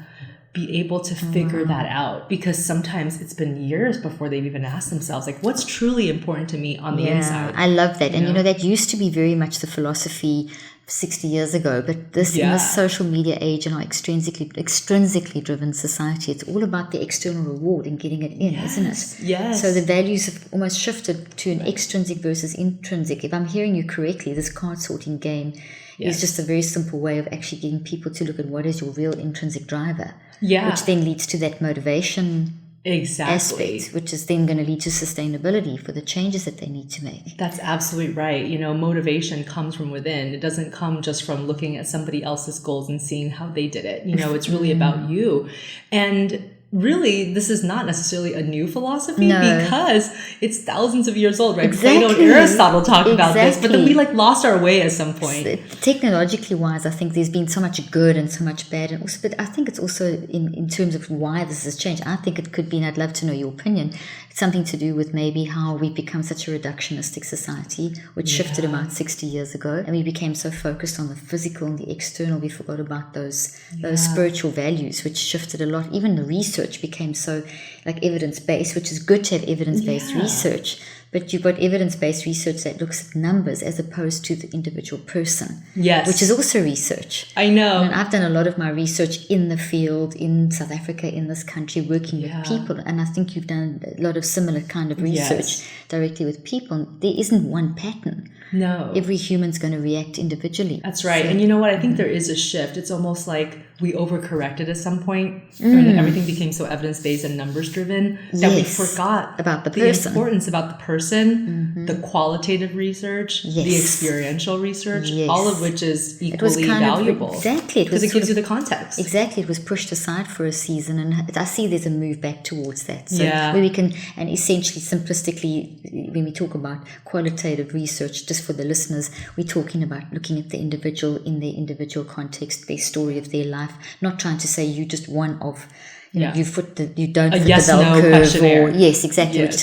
be able to figure that out, because sometimes it's been years before they've even asked themselves, what's truly important to me on the inside? I love that. And that used to be very much the philosophy 60 years ago, but in this social media age and our extrinsically driven society, it's all about the external reward and getting it in, isn't it? Yes. So the values have almost shifted to an extrinsic versus intrinsic. If I'm hearing you correctly, this card sorting game is just a very simple way of actually getting people to look at what is your real intrinsic driver, which then leads to that motivation Exactly. aspect, which is then going to lead to sustainability for the changes that they need to make. That's absolutely right. Motivation comes from within. It doesn't come just from looking at somebody else's goals and seeing how they did it. It's really about you. And really, this is not necessarily a new philosophy because it's thousands of years old, right? Exactly. Plato and Aristotle talk about this, but then we lost our way at some point. Technologically wise, I think there's been so much good and so much bad, and also, but I think it's also in terms of why this has changed. I think it could be, and I'd love to know your opinion, it's something to do with maybe how we've become such a reductionistic society, which shifted about 60 years ago, and we became so focused on the physical and the external, we forgot about those spiritual values, which shifted a lot. Even the research became so evidence-based, which is good to have evidence-based research, but you've got evidence-based research that looks at numbers as opposed to the individual person. Yes. Which is also research. I know. And I've done a lot of my research in the field, in South Africa, in this country, working with people. And I think you've done a lot of similar kind of research directly with people. There isn't one pattern. No. Every human's going to react individually. That's right. So, and you know what? I think there is a shift. It's almost like we overcorrected at some point. And everything became so evidence-based and numbers-driven that we forgot about the importance about the person, the qualitative research, the experiential research, all of which is equally valuable. Exactly. Because it gives you the context. Exactly. It was pushed aside for a season, and I see there's a move back towards that. So where we can, and essentially, simplistically, when we talk about qualitative research, just for the listeners, we're talking about looking at the individual in their individual context, their story of their life, not trying to say you just one of, you don't fit the bell curve, or exactly, which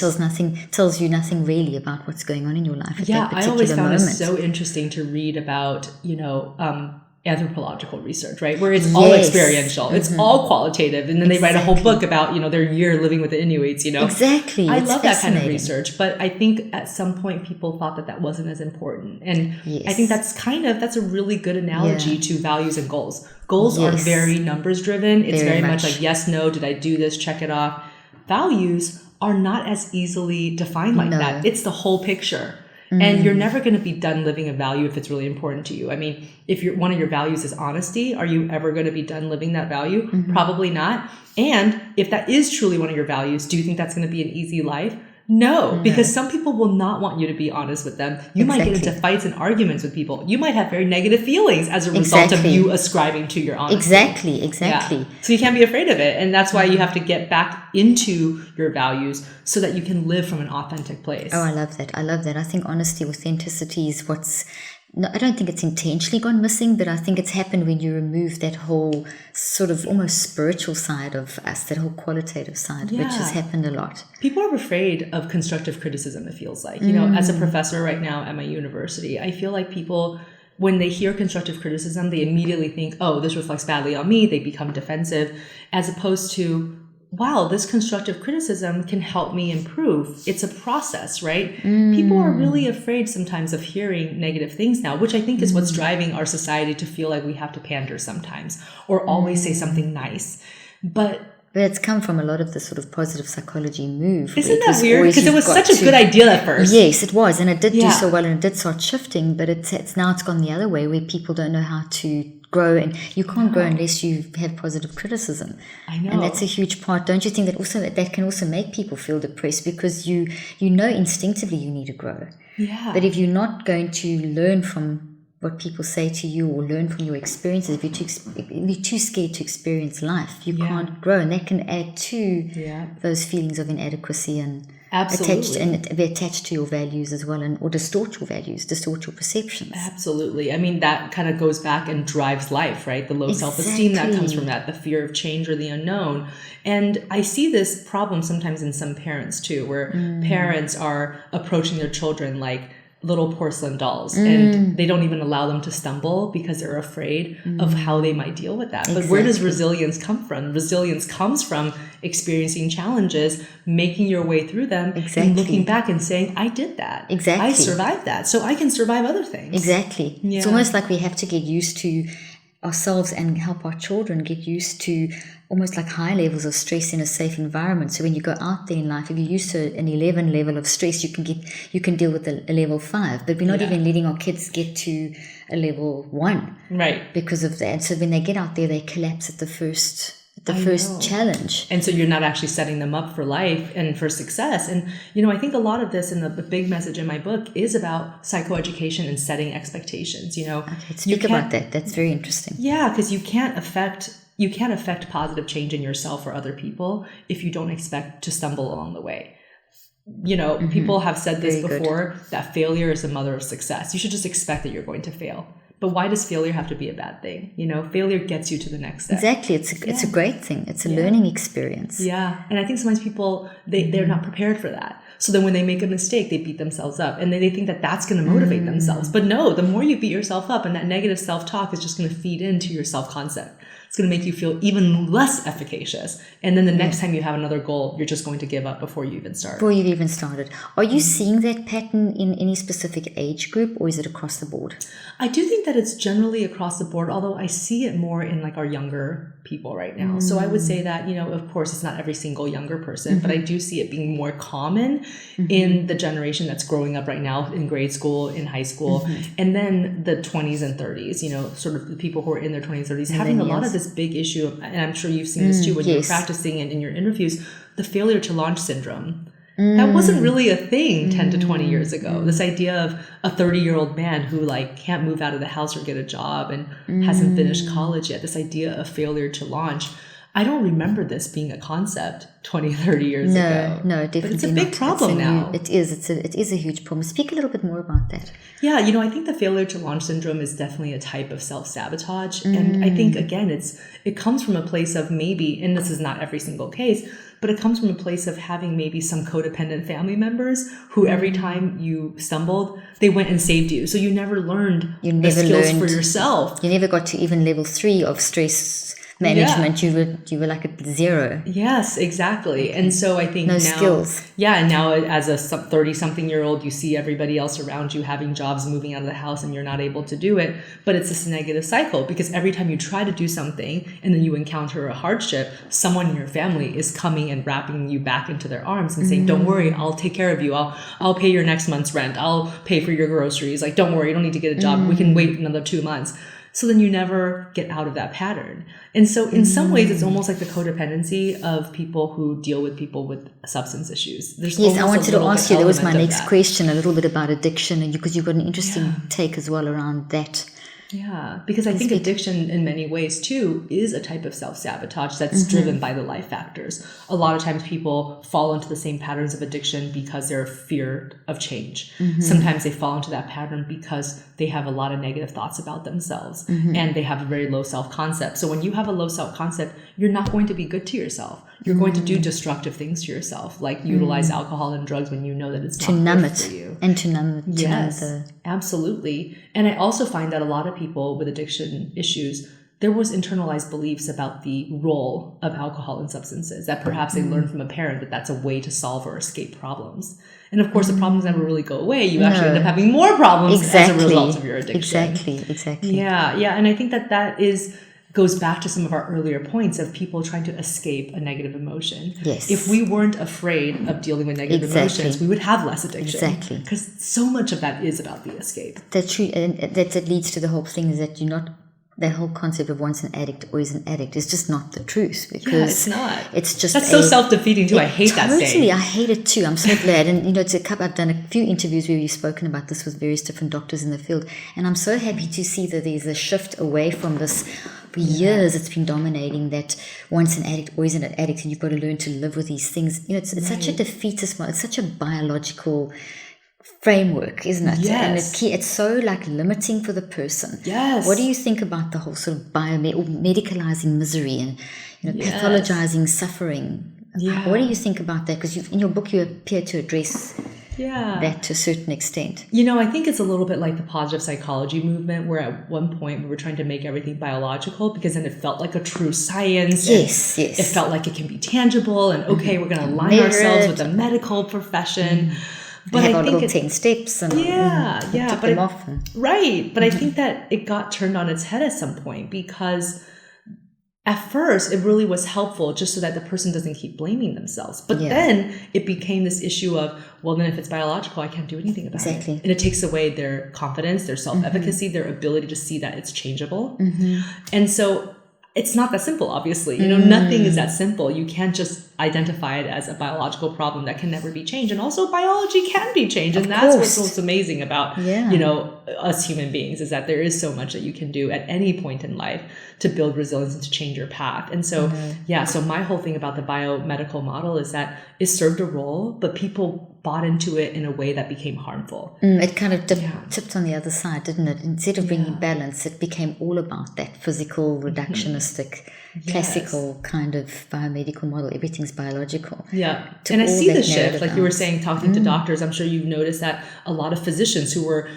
tells you nothing really about what's going on in your life at that particular moment. I always found it so interesting to read about, anthropological research, right? Where it's all experiential, it's all qualitative, and then they write a whole book about, their year living with the Inuits, Exactly. I love that kind of research, but I think at some point people thought that wasn't as important. And I think that's a really good analogy to values and goals. Goals are very numbers driven. It's very much like yes, no, did I do this? Check it off. Values are not as easily defined like that. It's the whole picture. And you're never going to be done living a value if it's really important to you. I mean, if one of your values is honesty, are you ever going to be done living that value? Probably not. And if that is truly one of your values, do you think that's going to be an easy life? No, because some people will not want you to be honest with them. You might get into fights and arguments with people. You might have very negative feelings as a result of you ascribing to your honesty. Exactly. Yeah. So you can't be afraid of it. And that's why you have to get back into your values so that you can live from an authentic place. Oh, I love that. I think honesty, authenticity is I don't think it's intentionally gone missing, but I think it's happened when you remove that whole sort of almost spiritual side of us, that whole qualitative side, which has happened a lot. People are afraid of constructive criticism, it feels like. As a professor right now at my university, I feel like people, when they hear constructive criticism, they immediately think, oh, this reflects badly on me. They become defensive, as opposed to, wow, this constructive criticism can help me improve. It's a process, right? People are really afraid sometimes of hearing negative things now, which I think is what's driving our society to feel like we have to pander sometimes or always say something nice. But it's come from a lot of the sort of positive psychology move. Isn't that weird? Because it was such a good idea at first. Yes, it was. And it did do so well, and it did start shifting. But it's now it's gone the other way, where people don't know how to grow, and you can't grow unless you have positive criticism. I know. And that's a huge part. Don't you think that can also make people feel depressed, because you know instinctively you need to grow. Yeah. But if you're not going to learn from what people say to you or learn from your experiences, if you're too scared to experience life, you can't grow, and that can add to those feelings of inadequacy and be attached to your values as well, or distort your values, distort your perceptions. Absolutely. I mean, that kind of goes back and drives life, right? The low self-esteem that comes from that, the fear of change or the unknown. And I see this problem sometimes in some parents too, where parents are approaching their children like little porcelain dolls, and they don't even allow them to stumble because they're afraid of how they might deal with that. But where does resilience come from? Resilience comes from experiencing challenges, making your way through them, and looking back and saying, I did that. I survived that, so I can survive other things. Exactly. Yeah. It's almost like we have to get used to ourselves and help our children get used to almost like high levels of stress in a safe environment. So when you go out there in life, if you're used to an 11 level of stress, you can deal with a level 5. But we're not even letting our kids get to a level 1, right? Because of that. So when they get out there, they collapse at the first the first challenge. And so you're not actually setting them up for life and for success. And, I think a lot of this, and the big message in my book, is about psychoeducation and setting expectations. Okay, speak about that. That's very interesting. Yeah, because you can't affect positive change in yourself or other people if you don't expect to stumble along the way. People have said this before, that failure is the mother of success. You should just expect that you're going to fail. But why does failure have to be a bad thing? Failure gets you to the next step. Exactly. It's a great thing. It's a learning experience. Yeah. And I think sometimes people, they're not prepared for that. So then when they make a mistake, they beat themselves up, and then they think that that's going to motivate themselves. But no, the more you beat yourself up, and that negative self-talk is just going to feed into your self-concept. It's going to make you feel even less efficacious. And then the next time you have another goal, you're just going to give up before you even start. Before you've even started. Are you seeing that pattern in any specific age group, or is it across the board? I do think that it's generally across the board, although I see it more in like our younger people right now. So I would say that, of course, it's not every single younger person, but I do see it being more common in the generation that's growing up right now in grade school, in high school, and then the 20s and 30s, sort of the people who are in their 20s, 30s, having a lot of this big issue of, and I'm sure you've seen this too when you're practicing and in your interviews, the failure to launch syndrome. That wasn't really a thing 10 to 20 years ago. This idea of a 30-year-old man who can't move out of the house or get a job and hasn't finished college yet. This idea of failure to launch. I don't remember this being a concept 20, 30 years ago. No, definitely. But it's a big problem now. It is a huge problem. Speak a little bit more about that. Yeah, I think the failure to launch syndrome is definitely a type of self-sabotage. And I think, again, it comes from a place of maybe, and this is not every single case, but it comes from a place of having maybe some codependent family members who every time you stumbled, they went and saved you. So you never learned the skills for yourself. You never got to even level 3 of stress management. You were like at 0. Yes, exactly. And so I think no skills. Yeah, and now as a 30-something-year-old, you see everybody else around you having jobs, moving out of the house, and you're not able to do it. But it's this negative cycle, because every time you try to do something and then you encounter a hardship, someone in your family is coming and wrapping you back into their arms and saying, "Don't worry, I'll take care of you. I'll pay your next month's rent. I'll pay for your groceries. Don't worry, you don't need to get a job. We can wait another 2 months." So then you never get out of that pattern. And so in some ways, it's almost like the codependency of people who deal with people with substance issues. Yes, I wanted to ask you, that was my next question, a little bit about addiction, and because you've got an interesting take as well around that. Yeah, because I think addiction in many ways too is a type of self-sabotage that's driven by the life factors. A lot of times people fall into the same patterns of addiction because they're fear of change. Sometimes they fall into that pattern because they have a lot of negative thoughts about themselves and they have a very low self-concept. So when you have a low self-concept, you're not going to be good to yourself. You're going to do destructive things to yourself, like utilize alcohol and drugs when you know that it's not good for you. And to numb it. Yes, absolutely. And I also find that a lot of people with addiction issues, there was internalized beliefs about the role of alcohol and substances, that perhaps they learned from a parent that that's a way to solve or escape problems. And of course, the problems never really go away. You actually end up having more problems as a result of your addiction. Exactly. Yeah. And I think that goes back to some of our earlier points of people trying to escape a negative emotion. Yes. If we weren't afraid of dealing with negative emotions, we would have less addiction. Exactly. Because so much of that is about the escape. That's true. And that leads to the whole thing is that the whole concept of once an addict, always an addict is just not the truth. Because it's not. It's just that's so self-defeating too. I hate that saying. Totally, I hate it too. I'm so glad. And I've done a few interviews where we've spoken about this with various different doctors in the field, and I'm so happy to see that there's a shift away from this. For years, it's been dominating that once an addict, always an addict, and you've got to learn to live with these things. It's such a defeatist model. It's such a biological framework, isn't it? Yes. And it's so limiting for the person. Yes. What do you think about the whole sort of medicalizing misery and pathologizing suffering? Yeah. What do you think about that? Because in your book you appear to address that to a certain extent. I think it's a little bit like the positive psychology movement, where at one point we were trying to make everything biological because then it felt like a true science. Yes. It felt like it can be tangible and we're going to align ourselves with the medical profession. But I think 10 steps and right. But I think that it got turned on its head at some point, because at first it really was helpful just so that the person doesn't keep blaming themselves. But then it became this issue of, well, then if it's biological, I can't do anything about it. And it takes away their confidence, their self-efficacy, their ability to see that it's changeable. And so it's not that simple, obviously. Nothing is that simple. You can't just identify it as a biological problem that can never be changed. And also biology can be changed. And that's what's most amazing about, us human beings, is that there is so much that you can do at any point in life to build resilience and to change your path. And so, so my whole thing about the biomedical model is that it served a role, but people bought into it in a way that became harmful. It kind of tipped on the other side, didn't it? Instead of bringing balance, it became all about that physical, reductionistic, classical kind of biomedical model. Everything's biological. Yeah. And I see the shift, like you were saying, talking to doctors. I'm sure you've noticed that a lot of physicians who were,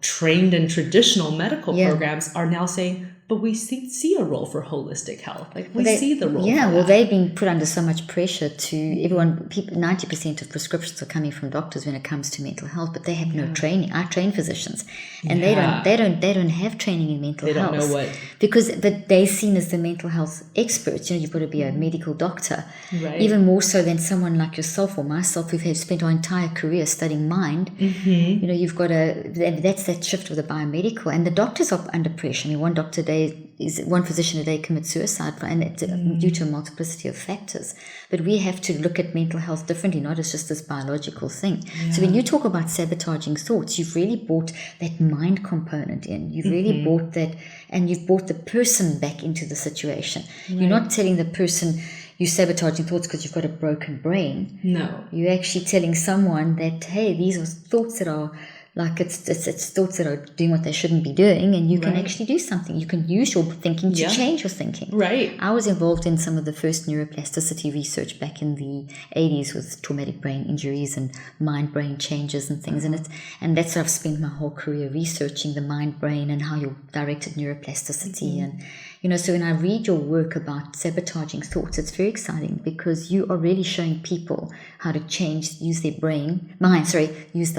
trained in traditional medical programs are now saying, but we see a role for holistic health. Like we see the role. Yeah, well, they've been put under so much pressure to everyone. People, 90% of prescriptions are coming from doctors when it comes to mental health, but they have no training. I train physicians, and they don't have training in mental health. They don't know what, but they're seen as the mental health experts. You've got to be a medical doctor, right? Even more so than someone like yourself or myself who have spent our entire career studying mind. You've got that's that shift of the biomedical, and the doctors are under pressure. I mean, one physician a day commits suicide, and it's due to a multiplicity of factors. But we have to look at mental health differently, not as just this biological thing. So when you talk about sabotaging thoughts, you've really brought that mind component in. You've really brought that, and you've brought the person back into the situation. Right. You're not telling the person you're sabotaging thoughts because you've got a broken brain. No. You're actually telling someone that, hey, these are thoughts that are like it's thoughts that are doing what they shouldn't be doing, and you can actually do something. You can use your thinking to change your thinking. Right. I was involved in some of the first neuroplasticity research back in the 80s with traumatic brain injuries and mind-brain changes and things. And that's what I've spent my whole career researching, the mind-brain and how you directed neuroplasticity. And so when I read your work about sabotaging thoughts, it's very exciting because you are really showing people how to use the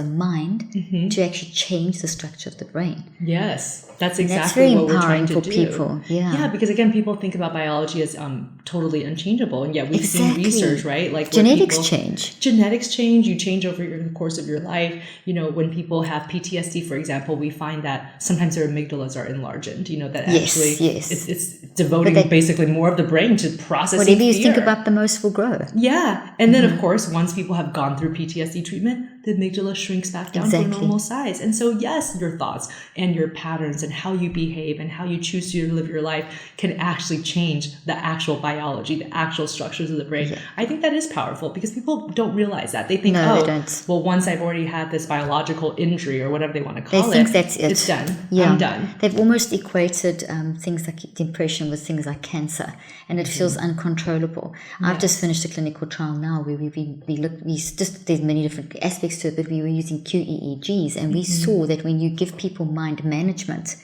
mind to actually change the structure of the brain. Yes, that's exactly what we're trying to do. People. Yeah, because again, people think about biology as totally unchangeable, and yet we've seen research, right? Like genetics change. You change over the course of your life. When people have PTSD, for example, we find that sometimes their amygdalas are enlarged. That actually it's devoting basically more of the brain to processing whatever you fear. Think about the most will grow. Yeah, and then of course, once people have gone through PTSD treatment, the amygdala shrinks back down to a normal size. And so yes, your thoughts and your patterns and how you behave and how you choose to live your life can actually change the actual biology, the actual structures of the brain. Yeah. I think that is powerful because people don't realize that. They think, they don't. Well, once I've already had this biological injury or whatever they want to call it, that's it. It's done. Yeah. I'm done. They've almost equated things like depression with things like cancer, and it feels uncontrollable. I've just finished a clinical trial now where there's many different aspects to it, but we were using QEEGs, and we saw that when you give people mind management,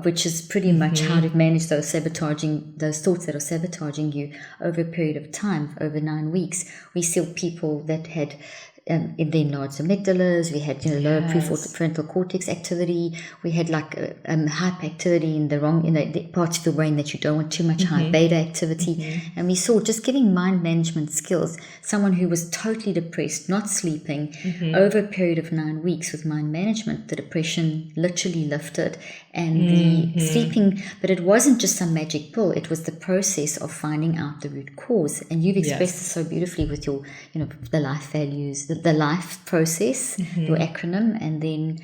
which is pretty much how to manage those thoughts that are sabotaging you over a period of time, over 9 weeks, we saw people that had in the enlarged amygdalas, we had lower prefrontal cortex activity, we had like hyperactivity in the parts of the brain that you don't want, too much high beta activity, and we saw just giving mind management skills, someone who was totally depressed, not sleeping, over a period of 9 weeks with mind management, the depression literally lifted, and the sleeping, but it wasn't just some magic pill, it was the process of finding out the root cause, and you've expressed this so beautifully with your the life values, the life process, your acronym, and then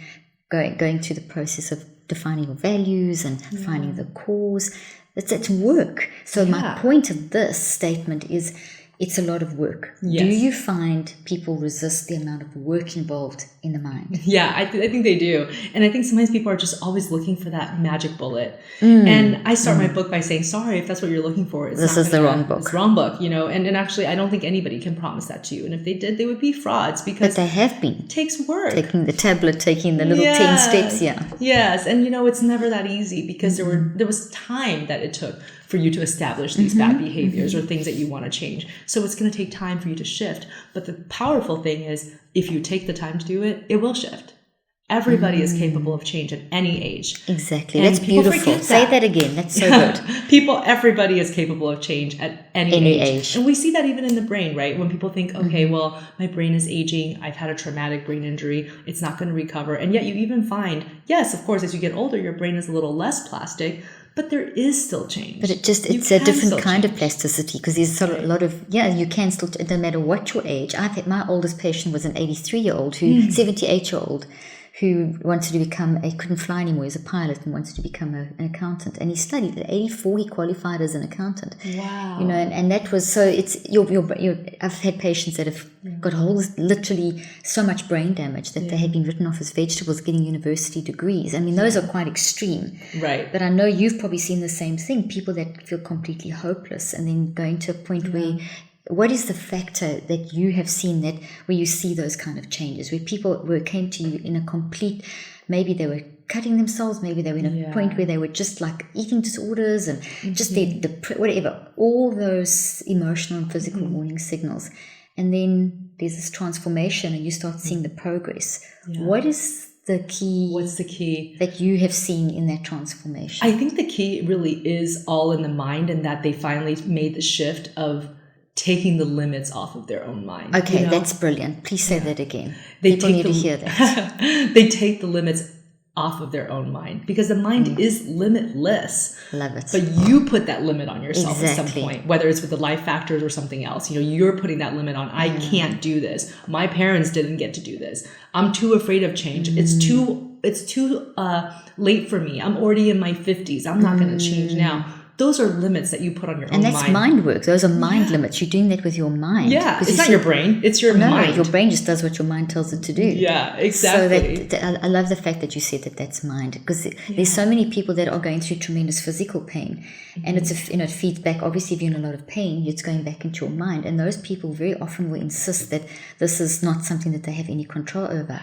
going to the process of defining your values and finding the cause. It's work. So my point of this statement is it's a lot of work. Yes. Do you find people resist the amount of work involved in the mind? Yeah, I think they do. And I think sometimes people are just always looking for that magic bullet. And I start my book by saying, sorry, if that's what you're looking for. This is the wrong book. It's the wrong book, and actually I don't think anybody can promise that to you. And if they did, they would be frauds because but they have been. It takes work. Taking the tablet, taking the little 10 steps, Yes, and it's never that easy because there was time that it took for you to establish these bad behaviors or things that you want to change. So it's going to take time for you to shift. But the powerful thing is if you take the time to do it, it will shift. Everybody is capable of change at any age. Exactly. And that's beautiful. Say that again. That's so good. Everybody is capable of change at any age. And we see that even in the brain, right? When people think, okay, well, my brain is aging. I've had a traumatic brain injury. It's not going to recover. And yet you even find, yes, of course, as you get older, your brain is a little less plastic, but there is still change. But it's a different kind of plasticity, because there's a lot of, you can still, no matter what your age. My oldest patient was an 83-year-old 78-year-old, who wanted to become, he couldn't fly anymore, he was a pilot and wanted to become an accountant. And he studied at 84, he qualified as an accountant. Wow. And that was, so it's, I've had patients that have got literally so much brain damage that they had been written off as vegetables getting university degrees. I mean, those are quite extreme. Right. But I know you've probably seen the same thing, people that feel completely hopeless and then going to a point where, what is the factor that you have seen that where you see those kind of changes, where people came to you in a complete, maybe they were cutting themselves, maybe they were in a point where they were just like eating disorders and just whatever, all those emotional and physical warning signals. And then there's this transformation and you start seeing the progress. What is the key? What's the key that you have seen in that transformation? I think the key really is all in the mind, and that they finally made the shift of taking the limits off of their own mind. Okay, that's brilliant. Please say that again. People need to hear that. They take the limits off of their own mind, because the mind is limitless. Love it. But you put that limit on yourself at some point, whether it's with the life factors or something else. You're putting that limit on. I can't do this. My parents didn't get to do this. I'm too afraid of change. It's too late for me. I'm already in my 50s. I'm not going to change now. Those are limits that you put on your own mind. And that's mind work. Those are mind limits. You're doing that with your mind. Yeah, it's not your brain. It's your mind. Your brain just does what your mind tells it to do. Yeah, exactly. So I love the fact that you said that that's mind, because there's so many people that are going through tremendous physical pain, and it's it feeds back. Obviously, if you're in a lot of pain, it's going back into your mind, and those people very often will insist that this is not something that they have any control over.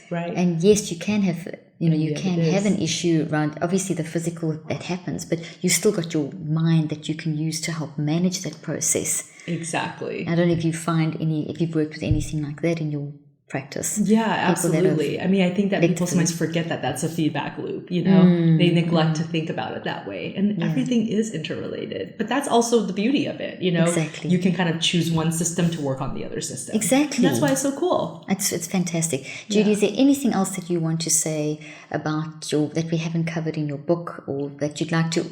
Right. And yes, you can have. You can have an issue around, obviously, the physical that happens, but you still got your mind that you can use to help manage that process. Exactly. I don't know if if you've worked with anything like that in your practice. Yeah, absolutely. I mean, I think that people sometimes forget that that's a feedback loop, They neglect to think about it that way. And everything is interrelated. But that's also the beauty of it, Exactly. You can kind of choose one system to work on the other system. Exactly. And that's why it's so cool. It's fantastic. Judy, is there anything else that you want to say about that we haven't covered in your book, or that you'd like to...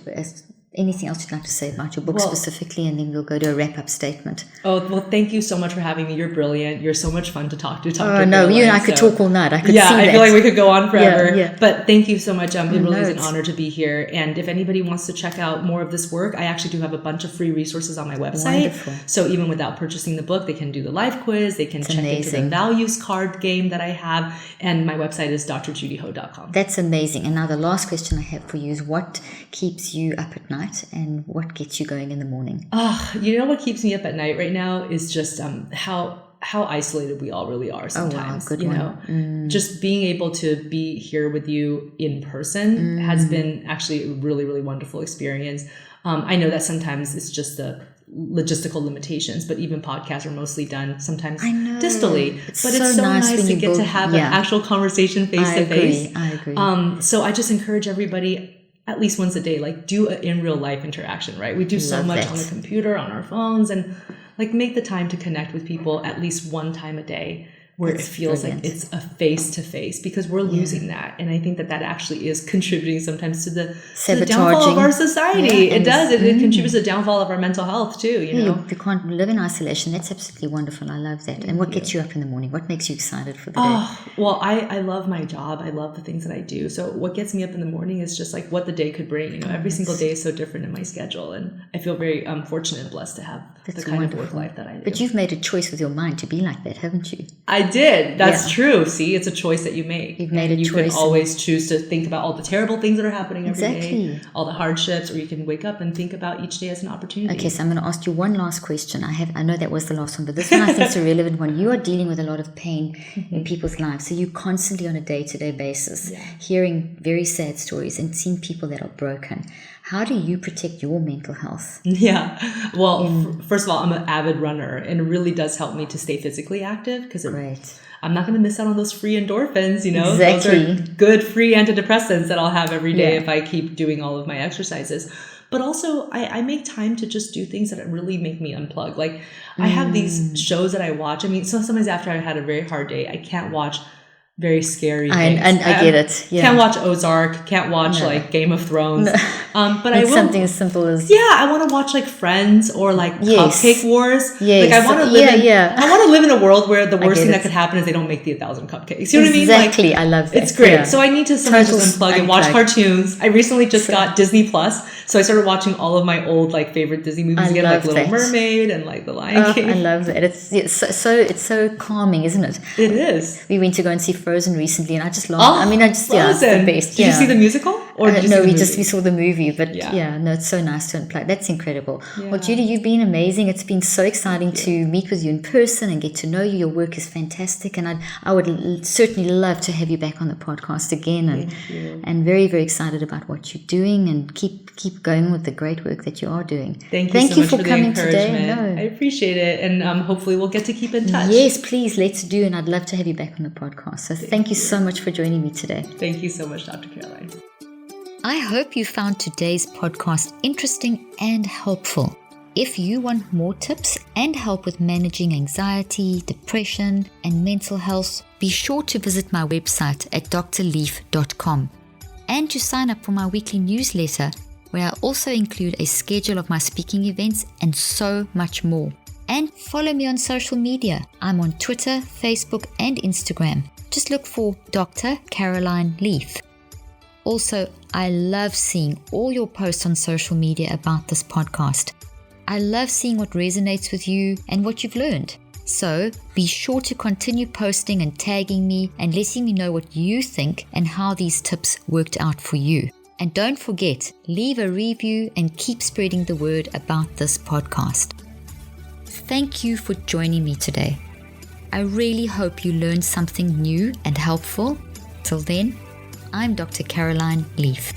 anything else you'd like to say about your book specifically, and then we'll go to a wrap-up statement. Oh, well, thank you so much for having me. You're brilliant. You're so much fun to talk to. Oh, no, you and I could talk all night. I could see that. I feel like we could go on forever. Yeah. But thank you so much. It really is an honor to be here. And if anybody wants to check out more of this work, I actually do have a bunch of free resources on my website. Wonderful. So even without purchasing the book, they can do the live quiz. They can check into the values card game that I have. And my website is drjudyho.com. That's amazing. And now the last question I have for you is, what keeps you up at night, and what gets you going in the morning? What keeps me up at night right now is just how isolated we all really are sometimes. Oh, wow. Good one. Just being able to be here with you in person has been actually a really, really wonderful experience. I know that sometimes it's just the logistical limitations, but even podcasts are mostly done sometimes distally. It's so nice to get to have an actual conversation face to face. I agree. So I just encourage everybody, at least once a day, do an in real life interaction, right? We do so much on the computer, on our phones, and make the time to connect with people at least one time a day, where it feels like it's a face-to-face, because we're losing that. And I think that actually is contributing sometimes to the downfall of our society. Yeah, it does. It contributes to the downfall of our mental health too, You can't live in isolation. That's absolutely wonderful. I love that. And what gets you up in the morning? What makes you excited for the day? Well, I love my job. I love the things that I do. So what gets me up in the morning is just what the day could bring. Every single day is so different in my schedule. And I feel very fortunate and blessed to have the kind of work life that I do. But you've made a choice with your mind to be like that, haven't you? I did. That's true. See, it's a choice that you make. You've made a choice. You can always choose to think about all the terrible things that are happening every day, all the hardships, or you can wake up and think about each day as an opportunity. Okay, so I'm going to ask you one last question. I know that was the last one, but this one I think is a relevant one. You are dealing with a lot of pain in people's lives. So you're constantly on a day-to-day basis hearing very sad stories and seeing people that are broken. How do you protect your mental health? Yeah. Well, first of all, I'm an avid runner, and it really does help me to stay physically active, because I'm not going to miss out on those free endorphins, Exactly. Those are good free antidepressants that I'll have every day if I keep doing all of my exercises. But also, I make time to just do things that really make me unplug. I have these shows that I watch. I mean, so sometimes after I had a very hard day, I can't watch very scary things. And I get it. Yeah. Can't watch Ozark. Can't watch like Game of Thrones. No. But I will. Something as simple as I want to watch like Friends or like Cupcake Wars. Yes. Like I want to live I want to live in a world where the worst thing that could happen is they don't make the 1,000 cupcakes. You know what I mean? Exactly. I love that. It's great. So I need to sometimes just unplug and watch cartoons. I recently just got Disney Plus, so I started watching all of my old like favorite Disney movies again, like Little Mermaid and like The Lion King. I love that. It's so calming, isn't it? It is. We went to go and see Frozen recently, and I just loved it. It's the best. Did you see the musical? Or did you see the movie? We saw the movie, but it's so nice to unplug. That's incredible. Yeah. Well, Judy, you've been amazing. It's been so exciting to meet with you in person and get to know you. Your work is fantastic, and I would certainly love to have you back on the podcast again. And very, very excited about what you're doing, and keep going with the great work that you are doing. Thank you so much for coming today. I appreciate it, and hopefully we'll get to keep in touch. Yes, please, let's do, and I'd love to have you back on the podcast. So thank you so much for joining me today. Thank you so much, Dr. Caroline. I hope you found today's podcast interesting and helpful. If you want more tips and help with managing anxiety, depression, and mental health, be sure to visit my website at drleaf.com and to sign up for my weekly newsletter, where I also include a schedule of my speaking events and so much more. And follow me on social media. I'm on Twitter, Facebook, and Instagram. Just look for Dr. Caroline Leaf. Also, I love seeing all your posts on social media about this podcast. I love seeing what resonates with you and what you've learned. So be sure to continue posting and tagging me and letting me know what you think and how these tips worked out for you. And don't forget, leave a review and keep spreading the word about this podcast. Thank you for joining me today. I really hope you learned something new and helpful. Till then, I'm Dr. Caroline Leaf.